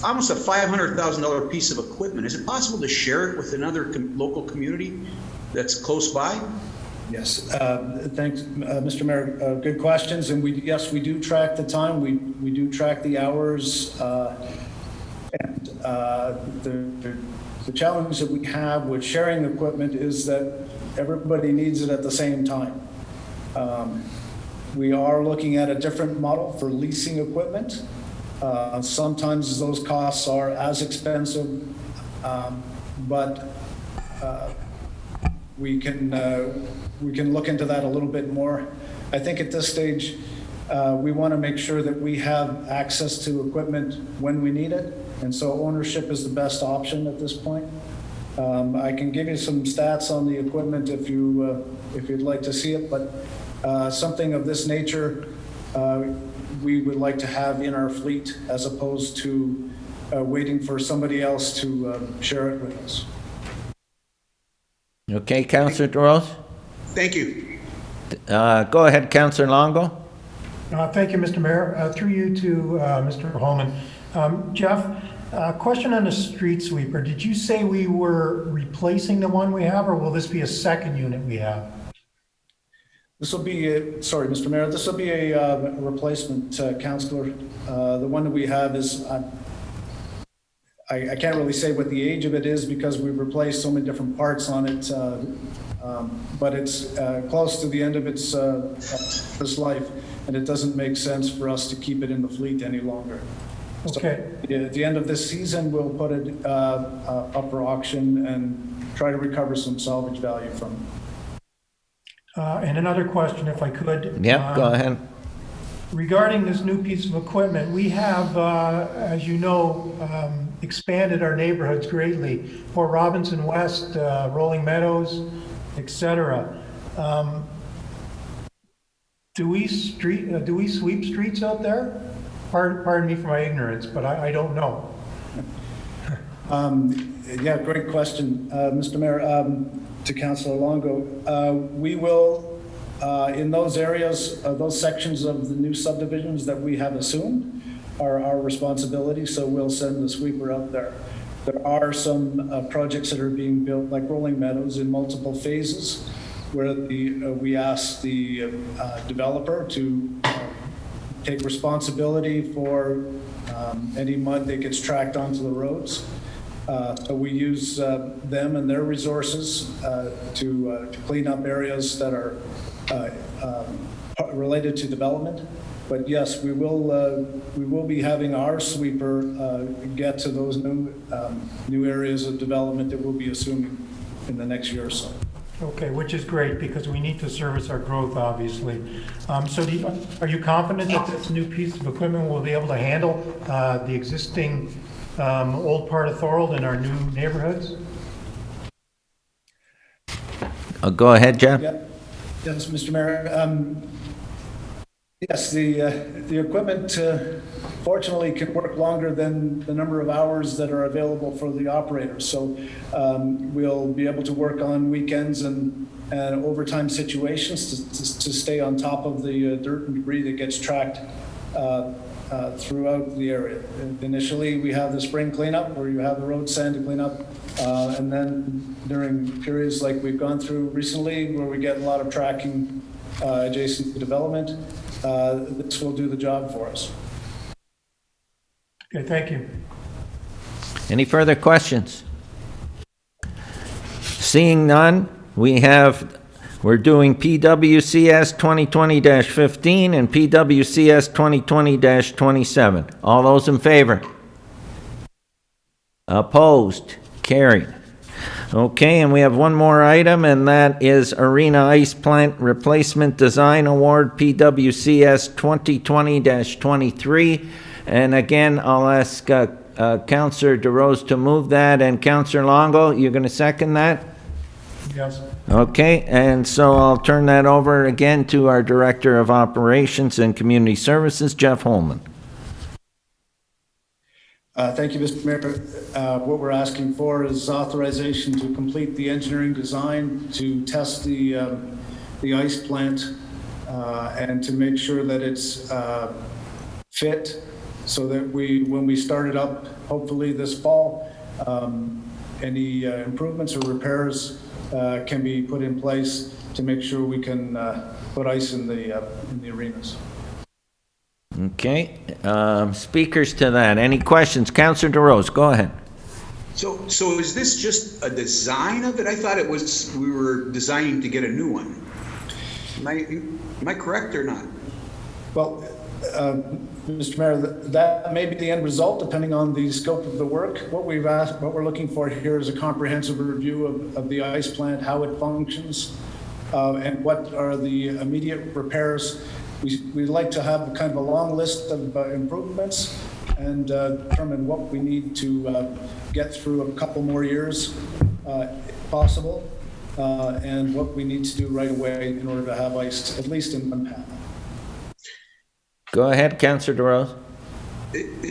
almost a $500,000 piece of equipment, is it possible to share it with another local community that's close by? Yes, thanks, Mr. Mayor. Good questions, and we do track the time. We do track the hours, and the challenge that we have with sharing equipment is that everybody needs it at the same time. We are looking at a different model for leasing equipment. Sometimes those costs are as expensive, but we can look into that a little bit more. I think at this stage, we want to make sure that we have access to equipment when we need it, and so ownership is the best option at this point. I can give you some stats on the equipment if you'd like to see it, but something of this nature we would like to have in our fleet as opposed to waiting for somebody else to share it with us. Okay, Councillor DeRose? Thank you. Go ahead, Councillor Longo. Thank you, Mr. Mayor. Through you to Mr. Holman. Jeff, question on the street sweeper. Did you say we were replacing the one we have, or will this be a second unit we have? This will be, sorry, Mr. Mayor, this will be a replacement, Councillor. The one that we have is, I can't really say what the age of it is because we've replaced so many different parts on it, but it's close to the end of its life, and it doesn't make sense for us to keep it in the fleet any longer. Okay. So at the end of this season, we'll put it up for auction and try to recover some salvage value from it. And another question, if I could. Yep, go ahead. regarding this new piece of equipment, we have, as you know, expanded our neighborhoods greatly. Port Robinson West, Rolling Meadows, etc. Do we sweep streets out there? Pardon me for my ignorance, but I don't know. Yeah, great question, Mr. Mayor. To Councilor Longo, we will, in those areas, those sections of the new subdivisions that we have assumed are our responsibility, so we'll send the sweeper out there. There are some projects that are being built, like Rolling Meadows, in multiple phases, where we ask the developer to take responsibility for any mud that gets tracked onto the roads. So we use them and their resources to clean up areas that are related to development. But yes, we will be having our sweeper get to those new areas of development that we'll be assuming in the next year or so. Okay, which is great because we need to service our growth, obviously. So are you confident that this new piece of equipment will be able to handle the existing old part of Thorold in our new neighborhoods? Go ahead, Jeff. Yeah. Yes, Mr. Mayor. Yes, the equipment fortunately can work longer than the number of hours that are available for the operators. So we'll be able to work on weekends and overtime situations to stay on top of the dirt and debris that gets tracked throughout the area. Initially, we have the spring cleanup where you have the road sand to clean up. And then during periods like we've gone through recently where we get a lot of tracking adjacent to development, this will do the job for us. Okay, thank you. Any further questions? Seeing none, we're doing PWCS 2020-15 and PWCS 2020-27. All those in favor? Opposed? Carried. Okay, and we have one more item, and that is Arena Ice Plant Replacement Design Award, PWCS 2020-23. And again, I'll ask Councillor DeRose to move that, and Councillor Longo, you're going to second that? Yes. Okay, and so I'll turn that over again to our Director of Operations and Community Services, Jeff Holman. Thank you, Mr. Mayor. What we're asking for is authorization to complete the engineering design to test the ice plant and to make sure that it's fit so that when we start it up, hopefully this fall, any improvements or repairs can be put in place to make sure we can put ice in the arenas. Okay, speakers to that. Any questions? Councillor DeRose, go ahead. So is this just a design of it? I thought it was, we were designing to get a new one. Am I correct or not? Well, Mr. Mayor, that may be the end result depending on the scope of the work. What we're looking for here is a comprehensive review of the ice plant, how it functions, and what are the immediate repairs. We'd like to have kind of a long list of improvements and determine what we need to get through a couple more years, if possible, and what we need to do right away in order to have ice at least in one path. Go ahead, Councillor DeRose.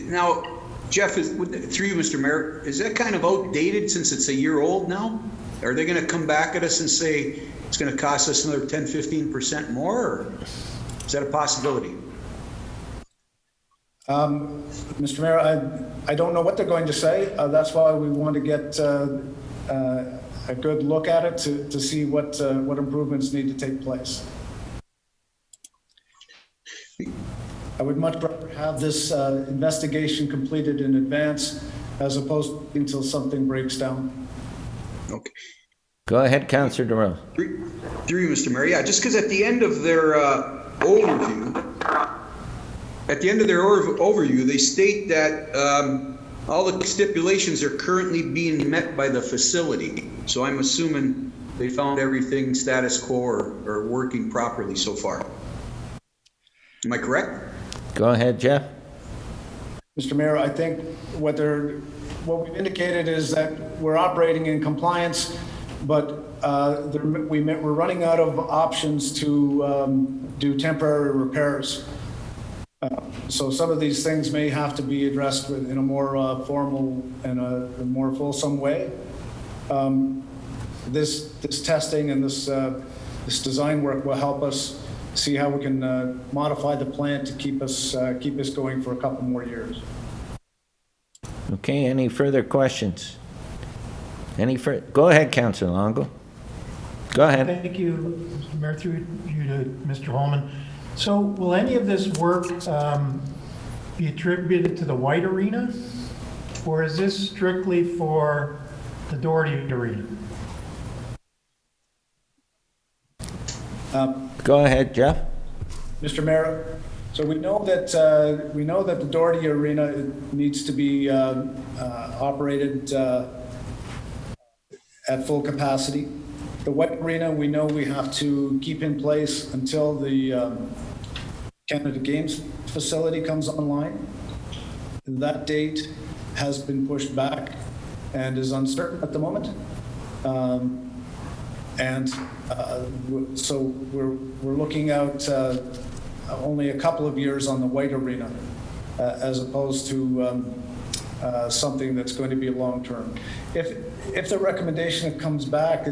Now, Jeff, through you, Mr. Mayor, is that kind of outdated since it's a year old now? Are they going to come back at us and say it's going to cost us another 10, 15% more? Or is that a possibility? Mr. Mayor, I don't know what they're going to say. That's why we want to get a good look at it to see what improvements need to take place. I would much rather have this investigation completed in advance as opposed to until something breaks down. Okay. Go ahead, Councillor DeRose. Through you, Mr. Mayor. Yeah, just because at the end of their overview, they state that all the stipulations are currently being met by the facility. So I'm assuming they found everything status quo or working properly so far. Am I correct? Go ahead, Jeff. Mr. Mayor, I think what we've indicated is that we're operating in compliance, but we're running out of options to do temporary repairs. So some of these things may have to be addressed in a more formal and a more fulsome way. This testing and this design work will help us see how we can modify the plant to keep us going for a couple more years. Okay, any further questions? Go ahead, Councillor Longo. Go ahead. Thank you, Mr. Mayor, through you to Mr. Holman. So will any of this work be attributed to the White Arena? Or is this strictly for the Doherty Arena? Go ahead, Jeff. Mr. Mayor, so we know that the Doherty Arena needs to be operated at full capacity. The White Arena, we know we have to keep in place until the Canada Games facility comes online. That date has been pushed back and is uncertain at the moment. So we're looking out only a couple of years on the White Arena, as opposed to something that's going to be long-term. If the recommendation that comes back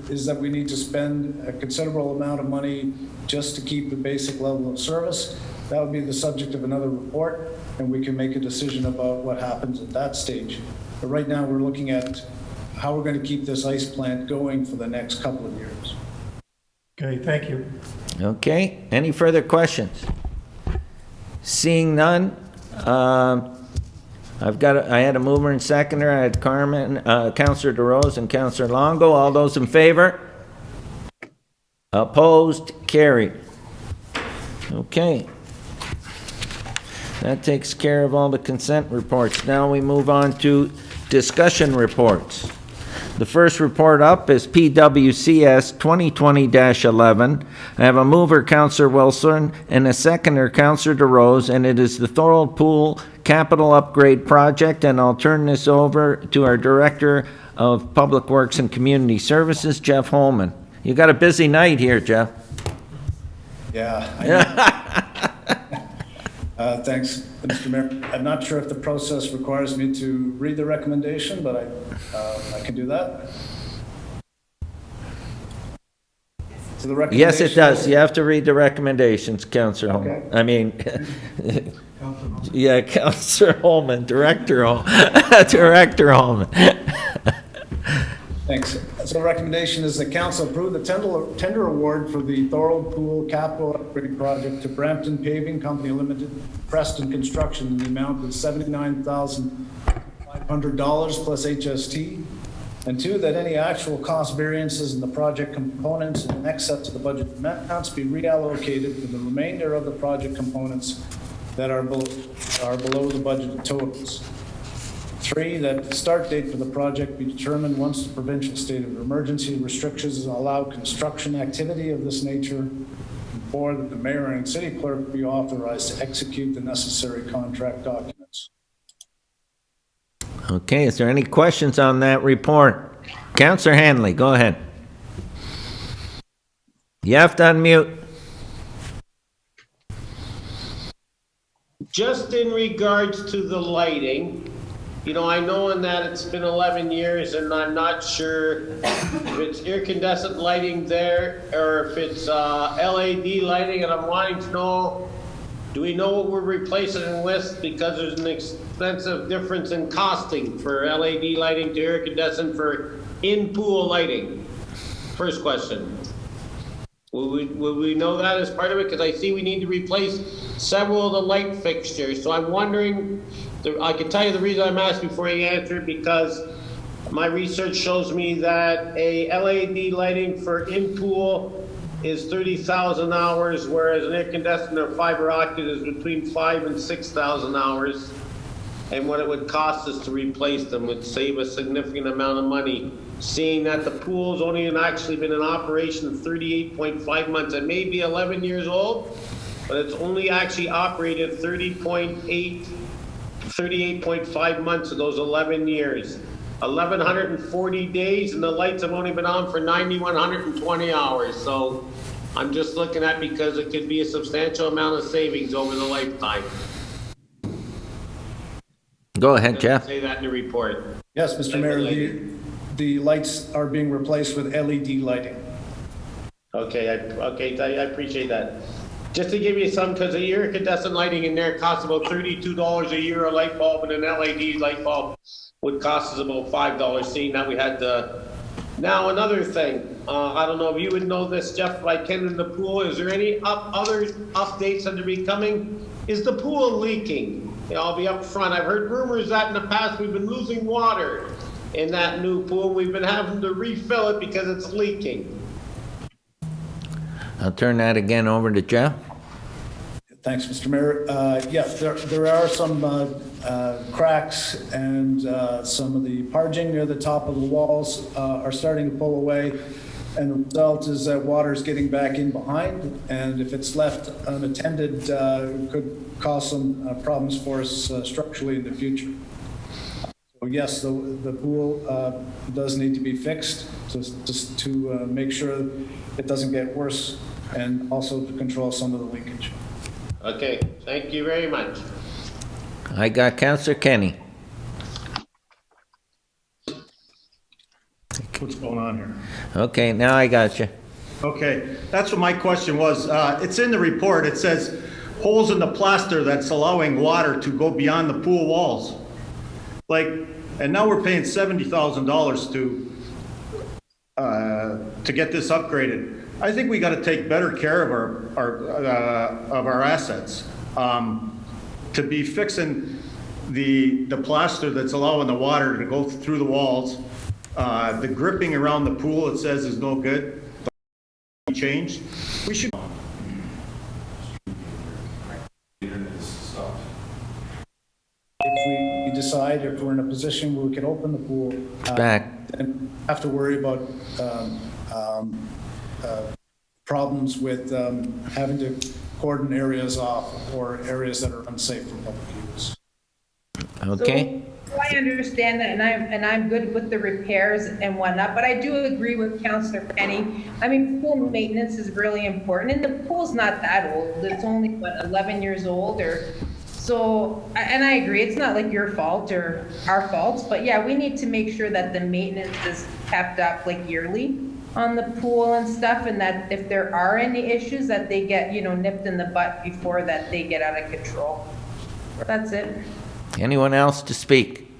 is that we need to spend a considerable amount of money just to keep the basic level of service, that would be the subject of another report, and we can make a decision about what happens at that stage. But right now, we're looking at how we're going to keep this ice plant going for the next couple of years. Okay, thank you. Okay, any further questions? Seeing none, I had a mover and seconder. I had Councillor DeRose and Councillor Longo. All those in favor? Opposed? Carried. Okay. That takes care of all the consent reports. Now we move on to discussion reports. The first report up is PWCS 2020-11. I have a mover, Councillor Wilson, and a seconder, Councillor DeRose, and it is the Thorold Pool Capital Upgrade Project, and I'll turn this over to our Director of Public Works and Community Services, Jeff Holman. You got a busy night here, Jeff. Yeah, I know. Thanks, Mr. Mayor. I'm not sure if the process requires me to read the recommendation, but I can do that. So the recommendation. Yes, it does. You have to read the recommendations, Councillor Holman. Okay. I mean, yeah, Councillor Holman, Director Holman. Thanks. So the recommendation is that council approve the tender award for the Thorold Pool Capital Upgrade Project to Brampton Paving Company Limited, Preston Construction, in the amount of $79,500 plus HST. And two, that any actual cost variances in the project components in excess of the budget amounts be reallocated to the remainder of the project components that are below the budget totals. Three, that the start date for the project be determined once the provincial state of emergency restrictions allow construction activity of this nature. And four, that the mayor and city clerk be authorized to execute the necessary contract documents. Okay, is there any questions on that report? Councillor Hanley, go ahead. You have to unmute. Just in regards to the lighting, you know, I know in that it's been 11 years and I'm not sure if it's incandescent lighting there or if it's LED lighting, and I'm wanting to know, do we know what we're replacing it with? Because there's an expensive difference in costing for LED lighting to incandescent for in-pool lighting. First question. Will we know that as part of it? Because I see we need to replace several of the light fixtures. So I'm wondering, I can tell you the reason I'm asking before you answer it, because my research shows me that a LED lighting for in-pool is 30,000 hours, whereas an incandescent or fiber optic is between 5,000 and 6,000 hours. And what it would cost us to replace them would save a significant amount of money, seeing that the pool's only actually been in operation 38.5 months. It may be 11 years old, but it's only actually operated 38.5 months of those 11 years. 1,140 days, and the lights have only been on for 9,120 hours. So I'm just looking at, because it could be a substantial amount of savings over the lifetime. Go ahead, Jeff. Say that in the report. Yes, Mr. Mayor, the lights are being replaced with LED lighting. Okay, I appreciate that. Just to give you some, because the iridescent lighting in there costs about $32 a year a light bulb, and an LED light bulb would cost us about $5, seeing that we had the... Now, another thing, I don't know if you would know this, Jeff, if I can, in the pool, is there any other updates that are becoming? Is the pool leaking? I'll be up front. I've heard rumors that in the past we've been losing water in that new pool. We've been having to refill it because it's leaking. I'll turn that again over to Jeff. Thanks, Mr. Mayor. Yes, there are some cracks, and some of the parging near the top of the walls are starting to pull away. And the result is that water is getting back in behind, and if it's left unattended, it could cause some problems for us structurally in the future. So yes, the pool does need to be fixed, just to make sure it doesn't get worse, and also to control some of the leakage. Okay, thank you very much. I got Councillor Kenny. What's going on here? Okay, now I got you. Okay, that's what my question was. It's in the report. It says holes in the plaster that's allowing water to go beyond the pool walls. And now we're paying $70,000 to get this upgraded. I think we got to take better care of our assets. To be fixing the plaster that's allowing the water to go through the walls. The gripping around the pool, it says, is no good. Changed. We should. If we decide, if we're in a position where we can open the pool, Back. and have to worry about problems with having to cordon areas off, or areas that are unsafe for public use. Okay. So I understand that, and I'm good with the repairs and whatnot, but I do agree with Councillor Penny. I mean, pool maintenance is really important, and the pool's not that old. It's only, what, 11 years old, or so. And I agree, it's not like your fault or our faults, but yeah, we need to make sure that the maintenance is kept up like yearly on the pool and stuff, and that if there are any issues, that they get, nipped in the butt before that they get out of control. That's it. Anyone else to speak?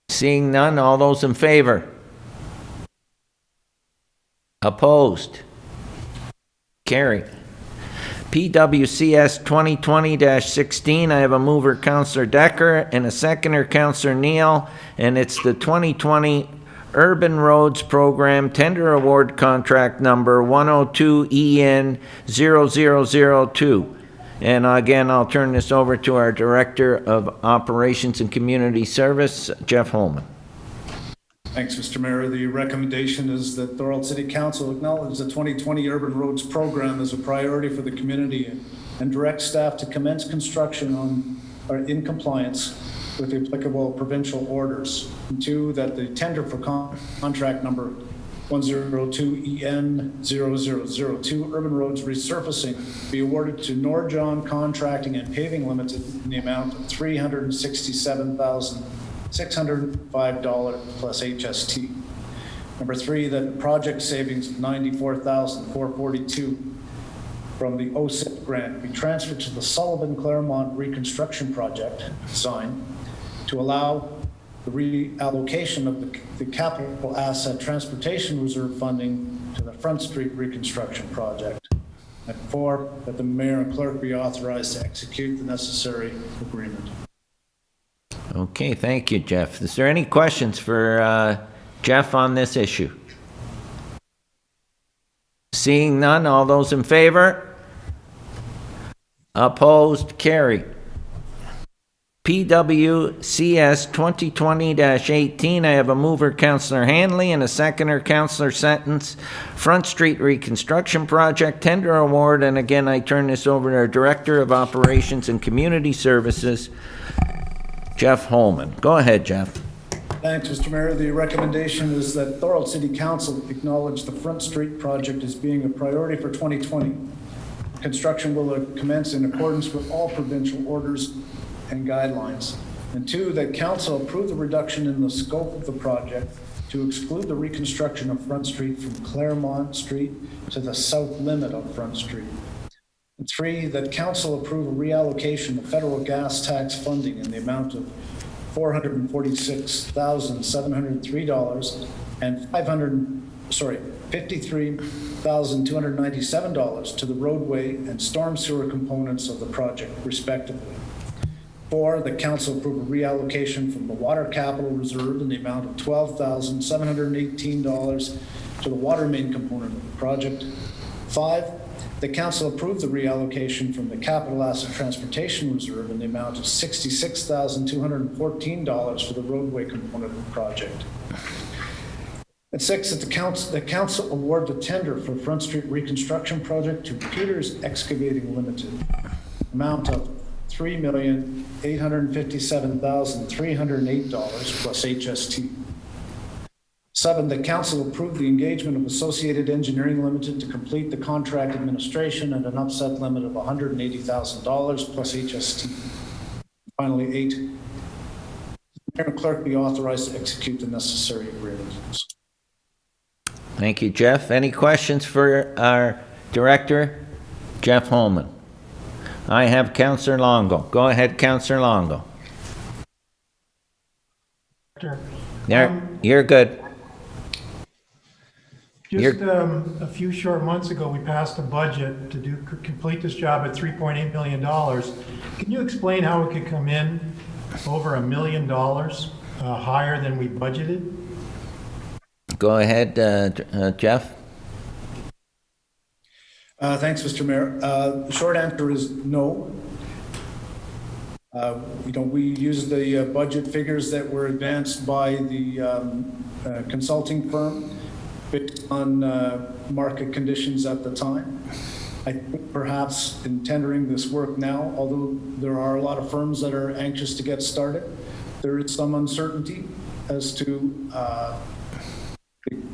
Seeing none, all those in favor? Opposed? Carried. PWCS 2020-16, I have a mover, Councillor Decker, and a seconder, Councillor Neal, and it's the 2020 Urban Roads Program Tender Award Contract Number 102EN0002. And again, I'll turn this over to our Director of Operations and Community Service, Jeff Holman. Thanks, Mr. Mayor. The recommendation is that Thorold City Council acknowledge the 2020 Urban Roads Program as a priority for the community, and direct staff to commence construction on or in compliance with the applicable provincial orders. And two, that the tender for contract number 102EN0002 Urban Roads Resurfacing be awarded to Norjohn Contracting and Paving Limited in the amount of $367,605 plus HST. Number three, that the project savings of $94,442 from the OSIP grant be transferred to the Sullivan Claremont Reconstruction Project, sign, to allow the reallocation of the capital asset transportation reserve funding to the Front Street Reconstruction Project. And four, that the mayor and clerk be authorized to execute the necessary agreement. Okay, thank you, Jeff. Is there any questions for Jeff on this issue? Seeing none, all those in favor? Opposed? Carried. PWCS 2020-18. I have a mover, Councillor Hanley, and a seconder, Councillor Sentence. Front Street Reconstruction Project Tender Award. And again, I turn this over to our Director of Operations and Community Services, Jeff Holman. Go ahead, Jeff. Thanks, Mr. Mayor. The recommendation is that Thorold City Council acknowledge the Front Street project as being a priority for 2020. Construction will commence in accordance with all provincial orders and guidelines. And two, that council approve the reduction in the scope of the project to exclude the reconstruction of Front Street from Claremont Street to the south limit of Front Street. And three, that council approve a reallocation of federal gas tax funding in the amount of $446,703 and $53,297 to the roadway and storm sewer components of the project, respectively. 4, the council approve a reallocation from the water capital reserve in the amount of $12,718 to the water main component of the project. 5, the council approve the reallocation from the capital asset transportation reserve in the amount of $66,214 for the roadway component of the project. And 6, that the council award the tender for Front Street Reconstruction Project to Peters Excavating Limited, amount of $3,857,308 plus HST. 7, the council approved the engagement of Associated Engineering Limited to complete the contract administration at an upset limit of $180,000 plus HST. Finally, 8, the mayor and clerk be authorized to execute the necessary agreements. Thank you, Jeff. Any questions for our Director, Jeff Holman? I have Councillor Longo. Go ahead, Councillor Longo. You're good. Just a few short months ago, we passed a budget to complete this job at $3.8 million. Can you explain how it could come in over $1 million higher than we budgeted? Go ahead, Jeff. Thanks, Mr. Mayor. The short answer is no. We used the budget figures that were advanced by the consulting firm based on market conditions at the time. I think perhaps in tendering this work now, although there are a lot of firms that are anxious to get started, there is some uncertainty as to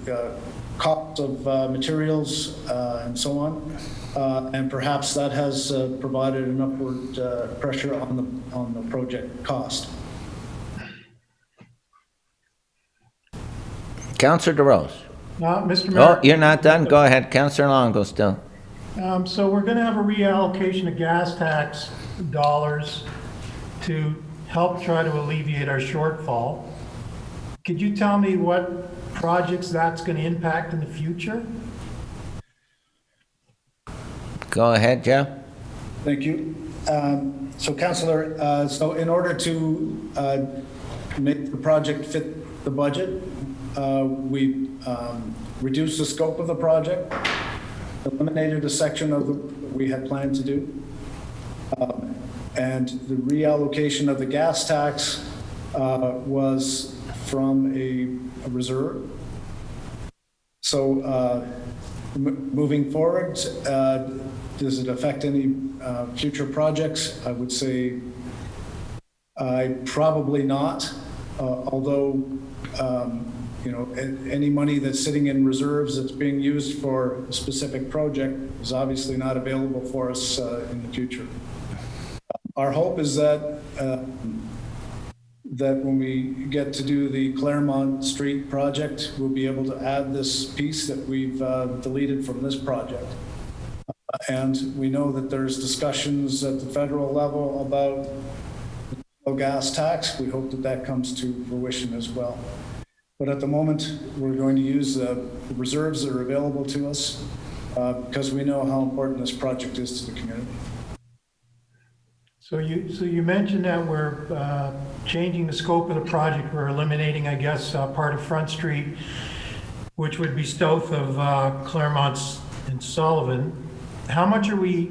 the cost of materials and so on, and perhaps that has provided an upward pressure on the project cost. Councillor DeRose. Mr. Mayor. Oh, you're not done? Go ahead, Councillor Longo still. So we're going to have a reallocation of gas tax dollars to help try to alleviate our shortfall. Could you tell me what projects that's going to impact in the future? Go ahead, Jeff. Thank you. So, Councillor, so in order to make the project fit the budget, we reduced the scope of the project, eliminated a section of what we had planned to do, and the reallocation of the gas tax was from a reserve. So moving forward, does it affect any future projects? I would say probably not, although any money that's sitting in reserves that's being used for a specific project is obviously not available for us in the future. Our hope is that when we get to do the Claremont Street project, we'll be able to add this piece that we've deleted from this project. And we know that there's discussions at the federal level about the gas tax. We hope that that comes to fruition as well. But at the moment, we're going to use the reserves that are available to us because we know how important this project is to the community. So you mentioned that we're changing the scope of the project. We're eliminating, I guess, part of Front Street, which would be south of Claremont and Sullivan. How much are we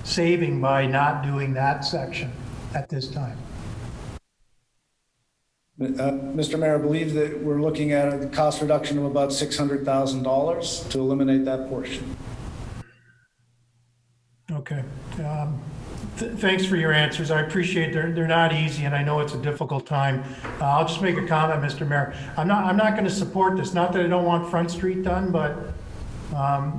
saving by not doing that section at this time? Mr. Mayor, I believe that we're looking at a cost reduction of about $600,000 to eliminate that portion. Okay. Thanks for your answers. I appreciate they're not easy, and I know it's a difficult time. I'll just make a comment, Mr. Mayor. I'm not going to support this. Not that I don't want Front Street done, but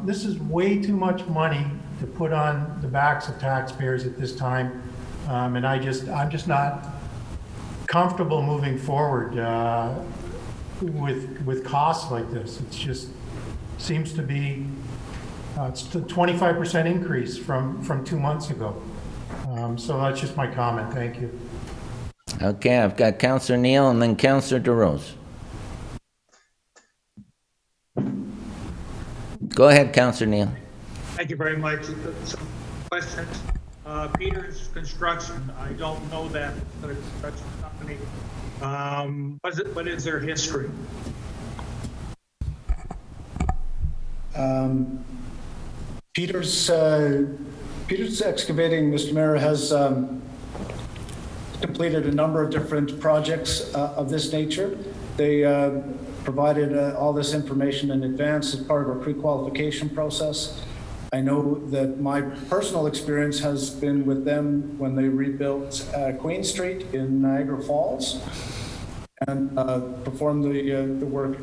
this is way too much money to put on the backs of taxpayers at this time, and I'm just not comfortable moving forward with costs like this. It's just seems to be it's the 25% increase from 2 months ago. So that's just my comment. Thank you. Okay, I've got Councillor Neal and then Councillor DeRose. Go ahead, Councillor Neal. Thank you very much. Some questions. Peters Construction, I don't know that construction company. What is their history? Peters Excavating, Mr. Mayor, has completed a number of different projects of this nature. They provided all this information in advance as part of our pre-qualification process. I know that my personal experience has been with them when they rebuilt Queen Street in Niagara Falls and performed the work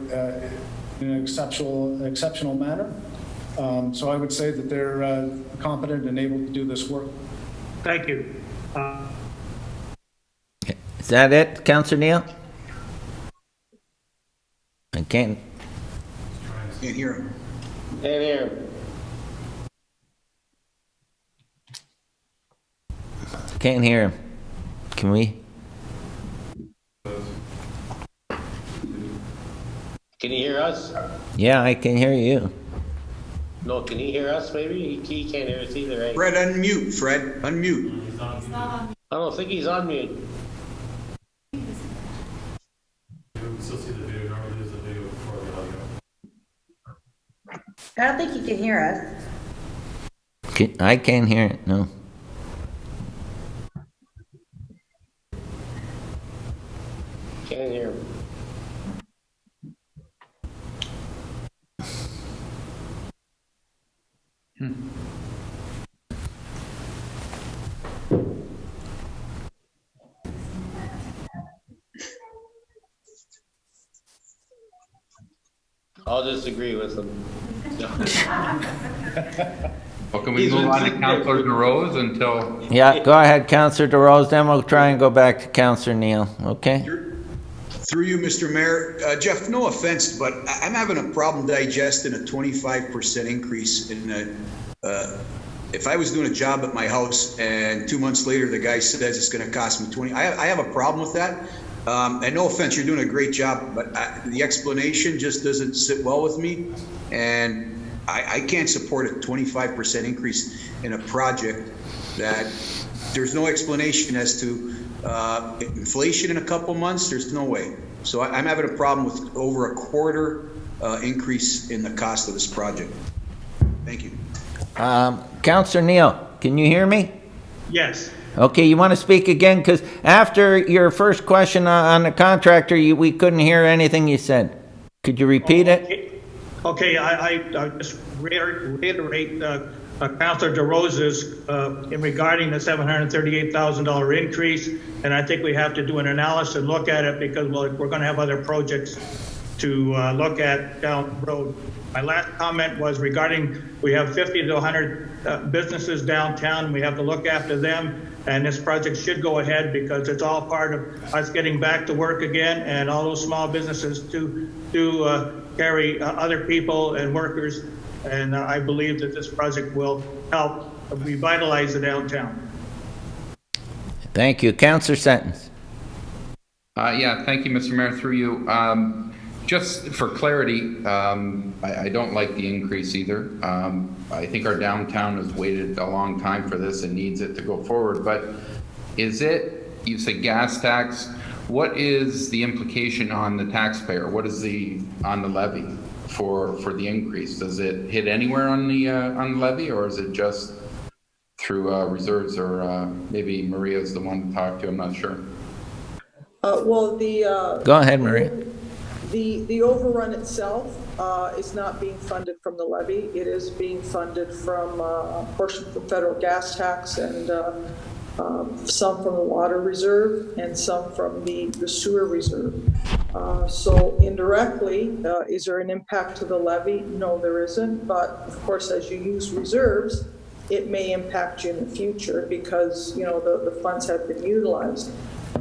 in an exceptional manner. So I would say that they're competent and able to do this work. Thank you. Is that it, Councillor Neal? I can't hear him. Can't hear him. Can't hear him. Can we? Can you hear us? Yeah, I can hear you. No, can he hear us maybe? He can't hear us either, right? Fred, unmute. Fred, unmute. I don't think he's on mute. I don't think he can hear us. I can't hear it, no. Can't hear him. I'll just agree with him. Well, can we move on to Councillor DeRose until... Yeah, go ahead, Councillor DeRose, then we'll try and go back to Councillor Neal, okay? Through you, Mr. Mayor. Jeff, no offense, but I'm having a problem digesting a 25% increase in the, if I was doing a job at my house and 2 months later the guy says it's going to cost me 20, I have a problem with that. And no offense, you're doing a great job, but the explanation just doesn't sit well with me. And I can't support a 25% increase in a project that there's no explanation as to inflation in a couple months. There's no way. So I'm having a problem with over a quarter increase in the cost of this project. Thank you. Councillor Neal, can you hear me? Yes. Okay, you want to speak again? Because after your first question on the contractor, we couldn't hear anything you said. Could you repeat it? Okay, I just reiterate Councillor DeRose's in regarding the $738,000 increase, and I think we have to do an analysis and look at it because we're going to have other projects to look at down the road. My last comment was regarding we have 50 to 100 businesses downtown. We have to look after them, and this project should go ahead because it's all part of us getting back to work again, and all those small businesses do carry other people and workers, and I believe that this project will help revitalize the downtown. Thank you. Councillor Sentence. Yeah, thank you, Mr. Mayor, through you. Just for clarity, I don't like the increase either. I think our downtown has waited a long time for this and needs it to go forward. But is it, you say gas tax, what is the implication on the taxpayer? What is on the levy for the increase? Does it hit anywhere on the levy, or is it just through reserves? Or maybe Maria's the one to talk to, I'm not sure. Well, Go ahead, Maria. the overrun itself is not being funded from the levy. It is being funded from a portion from federal gas tax and some from the water reserve and some from the sewer reserve. So indirectly, is there an impact to the levy? No, there isn't. But of course, as you use reserves, it may impact you in the future because, you know, the funds have been utilized.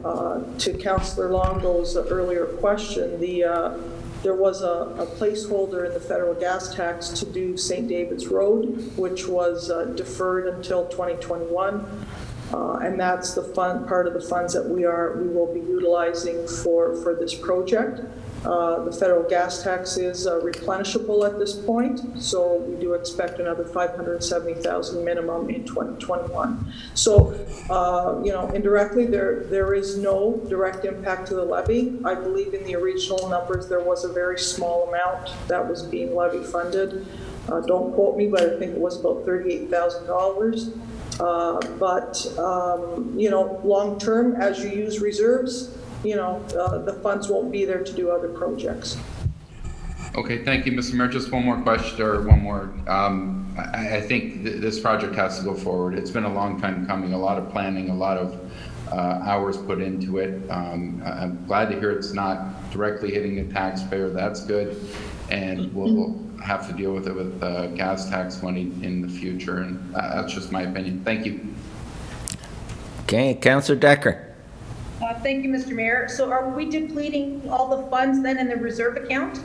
To Councillor Longo's earlier question, there was a placeholder in the federal gas tax to do St. David's Road, which was deferred until 2021. And that's the part of the funds that we will be utilizing for this project. The federal gas tax is replenishable at this point, so we do expect another $570,000 minimum in 2021. So, you know, indirectly, there is no direct impact to the levy. I believe in the original numbers, there was a very small amount that was being levy funded. Don't quote me, but I think it was about $38,000. You know, long term, as you use reserves, you know, the funds won't be there to do other projects. Okay, thank you, Mr. Mayor. Just one more question, or one more. I think this project has to go forward. It's been a long time coming, a lot of planning, a lot of hours put into it. I'm glad to hear it's not directly hitting the taxpayer. That's good. And we'll have to deal with it with gas tax money in the future. And that's just my opinion. Thank you. Okay, Councillor Decker. Thank you, Mr. Mayor. So are we depleting all the funds then in the reserve account?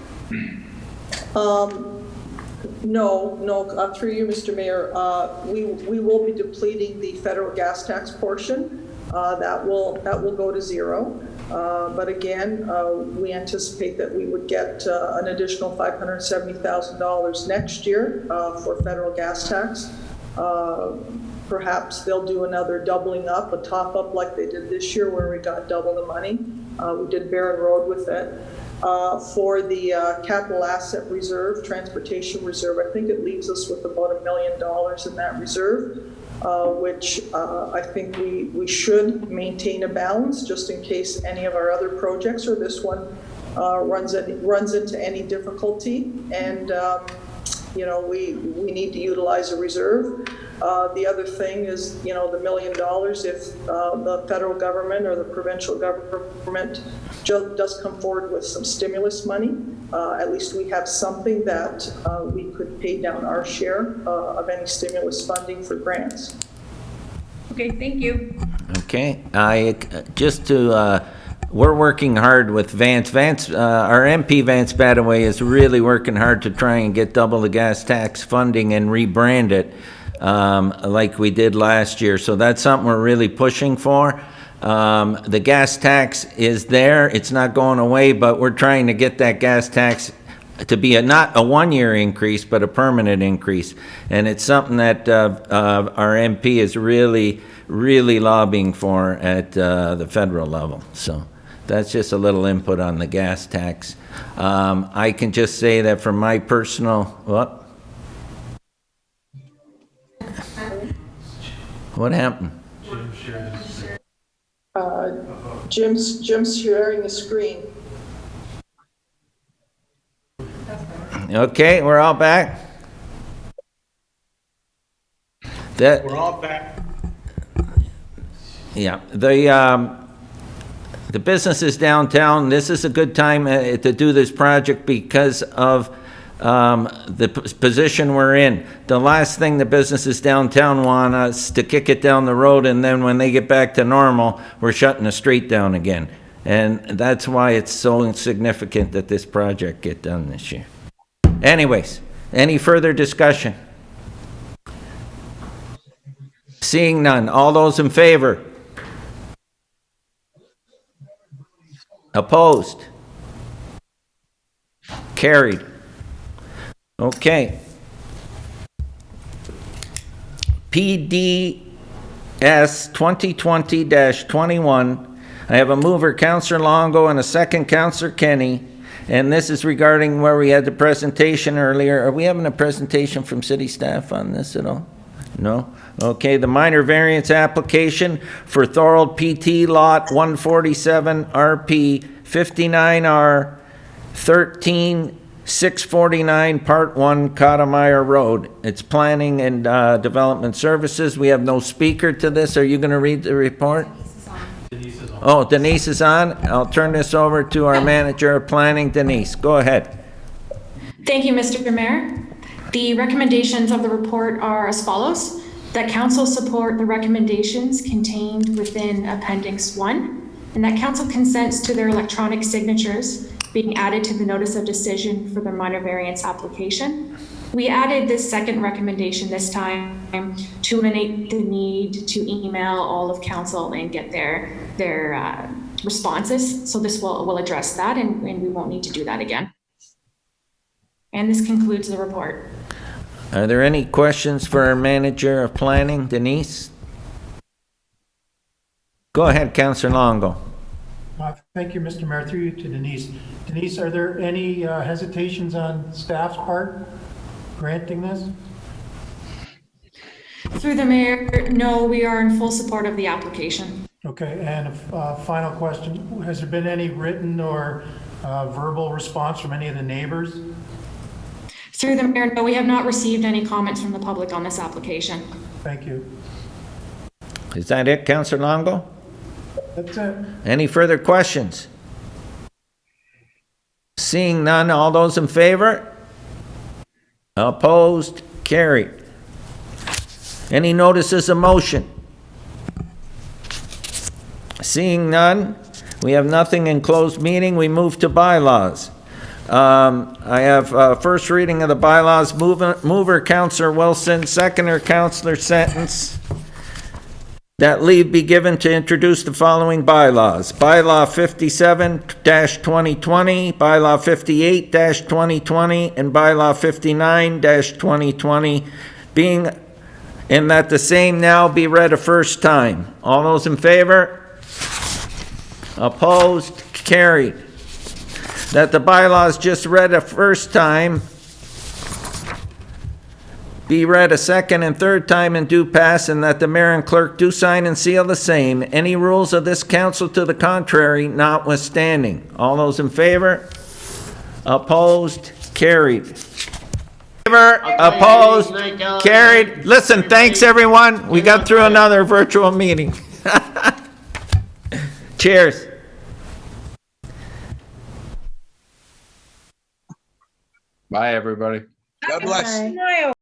No, through you, Mr. Mayor, we will be depleting the federal gas tax portion. That will go to zero. But again, we anticipate that we would get an additional $570,000 next year for federal gas tax. Perhaps they'll do another doubling up, a top up like they did this year where we got double the money. We did Barron Road with it. For the capital asset reserve, transportation reserve, I think it leaves us with about $1 million in that reserve, which I think we should maintain a balance just in case any of our other projects or this one runs into any difficulty. And you know, we need to utilize a reserve. The other thing is, you know, the $1 million, if the federal government or the provincial government does come forward with some stimulus money, at least we have something that we could pay down our share of any stimulus funding for grants. Okay, thank you. Okay, we're working hard with Vance. Our MP Vance Badaway is really working hard to try and get double the gas tax funding and rebrand it like we did last year. So that's something we're really pushing for. The gas tax is there. It's not going away, but we're trying to get that gas tax to be not a one-year increase, but a permanent increase. And it's something that our MP is really lobbying for at the federal level. So that's just a little input on the gas tax. I can just say that from my personal, what happened? Jim's sharing the screen. Okay, we're all back. We're all back. Yeah, the businesses downtown, this is a good time to do this project because of the position we're in. The last thing the businesses downtown want us to kick it down the road, and then when they get back to normal, we're shutting the street down again. And that's why it's so significant that this project get done this year. Anyways, any further discussion? Seeing none, all those in favor? Opposed? Carried. Okay. PDS 2020-21. I have a mover, Councillor Longo, and a second, Councillor Kenny. And this is regarding where we had the presentation earlier. Are we having a presentation from city staff on this at all? No? Okay, the minor variance application for Thorold PT Lot 147 RP 59R 13649 Part 1 Cottameyer Road. It's Planning and Development Services. We have no speaker to this. Are you going to read the report? Denise is on. Oh, Denise is on. I'll turn this over to our manager of planning, Denise. Go ahead. Thank you, Mr. Mayor. The recommendations of the report are as follows: that council support the recommendations contained within Appendix 1, and that council consents to their electronic signatures being added to the notice of decision for the minor variance application. We added this second recommendation this time to eliminate the need to email all of council and get their responses. So this will address that, and we won't need to do that again. And this concludes the report. Are there any questions for our manager of planning, Denise? Go ahead, Councillor Longo. Thank you, Mr. Mayor. Through you to Denise. Denise, are there any hesitations on staff's part granting this? Through the mayor, no, we are in full support of the application. Okay, and a final question. Has there been any written or verbal response from any of the neighbors? Through the mayor, no, we have not received any comments from the public on this application. Thank you. Is that it, Councillor Longo? That's it. Any further questions? Seeing none, all those in favor? Opposed? Carried. Any notices of motion? Seeing none, we have nothing in closed meeting. We move to bylaws. I have first reading of the bylaws. Mover, Councillor Wilson. Seconder, Councillor Sentence. That leave be given to introduce the following bylaws. Bylaw 57-2020, Bylaw 58-2020, and Bylaw 59-2020, being in that the same now be read a first time. All those in favor? Opposed? Carried. That the bylaws just read a first time be read a second and third time and do pass, and that the mayor and clerk do sign and seal the same. Any rules of this council to the contrary notwithstanding. All those in favor? Opposed? Carried. Favor? Opposed? Carried. Listen, thanks everyone. We got through another virtual meeting. Cheers. Bye, everybody. God bless. Bye.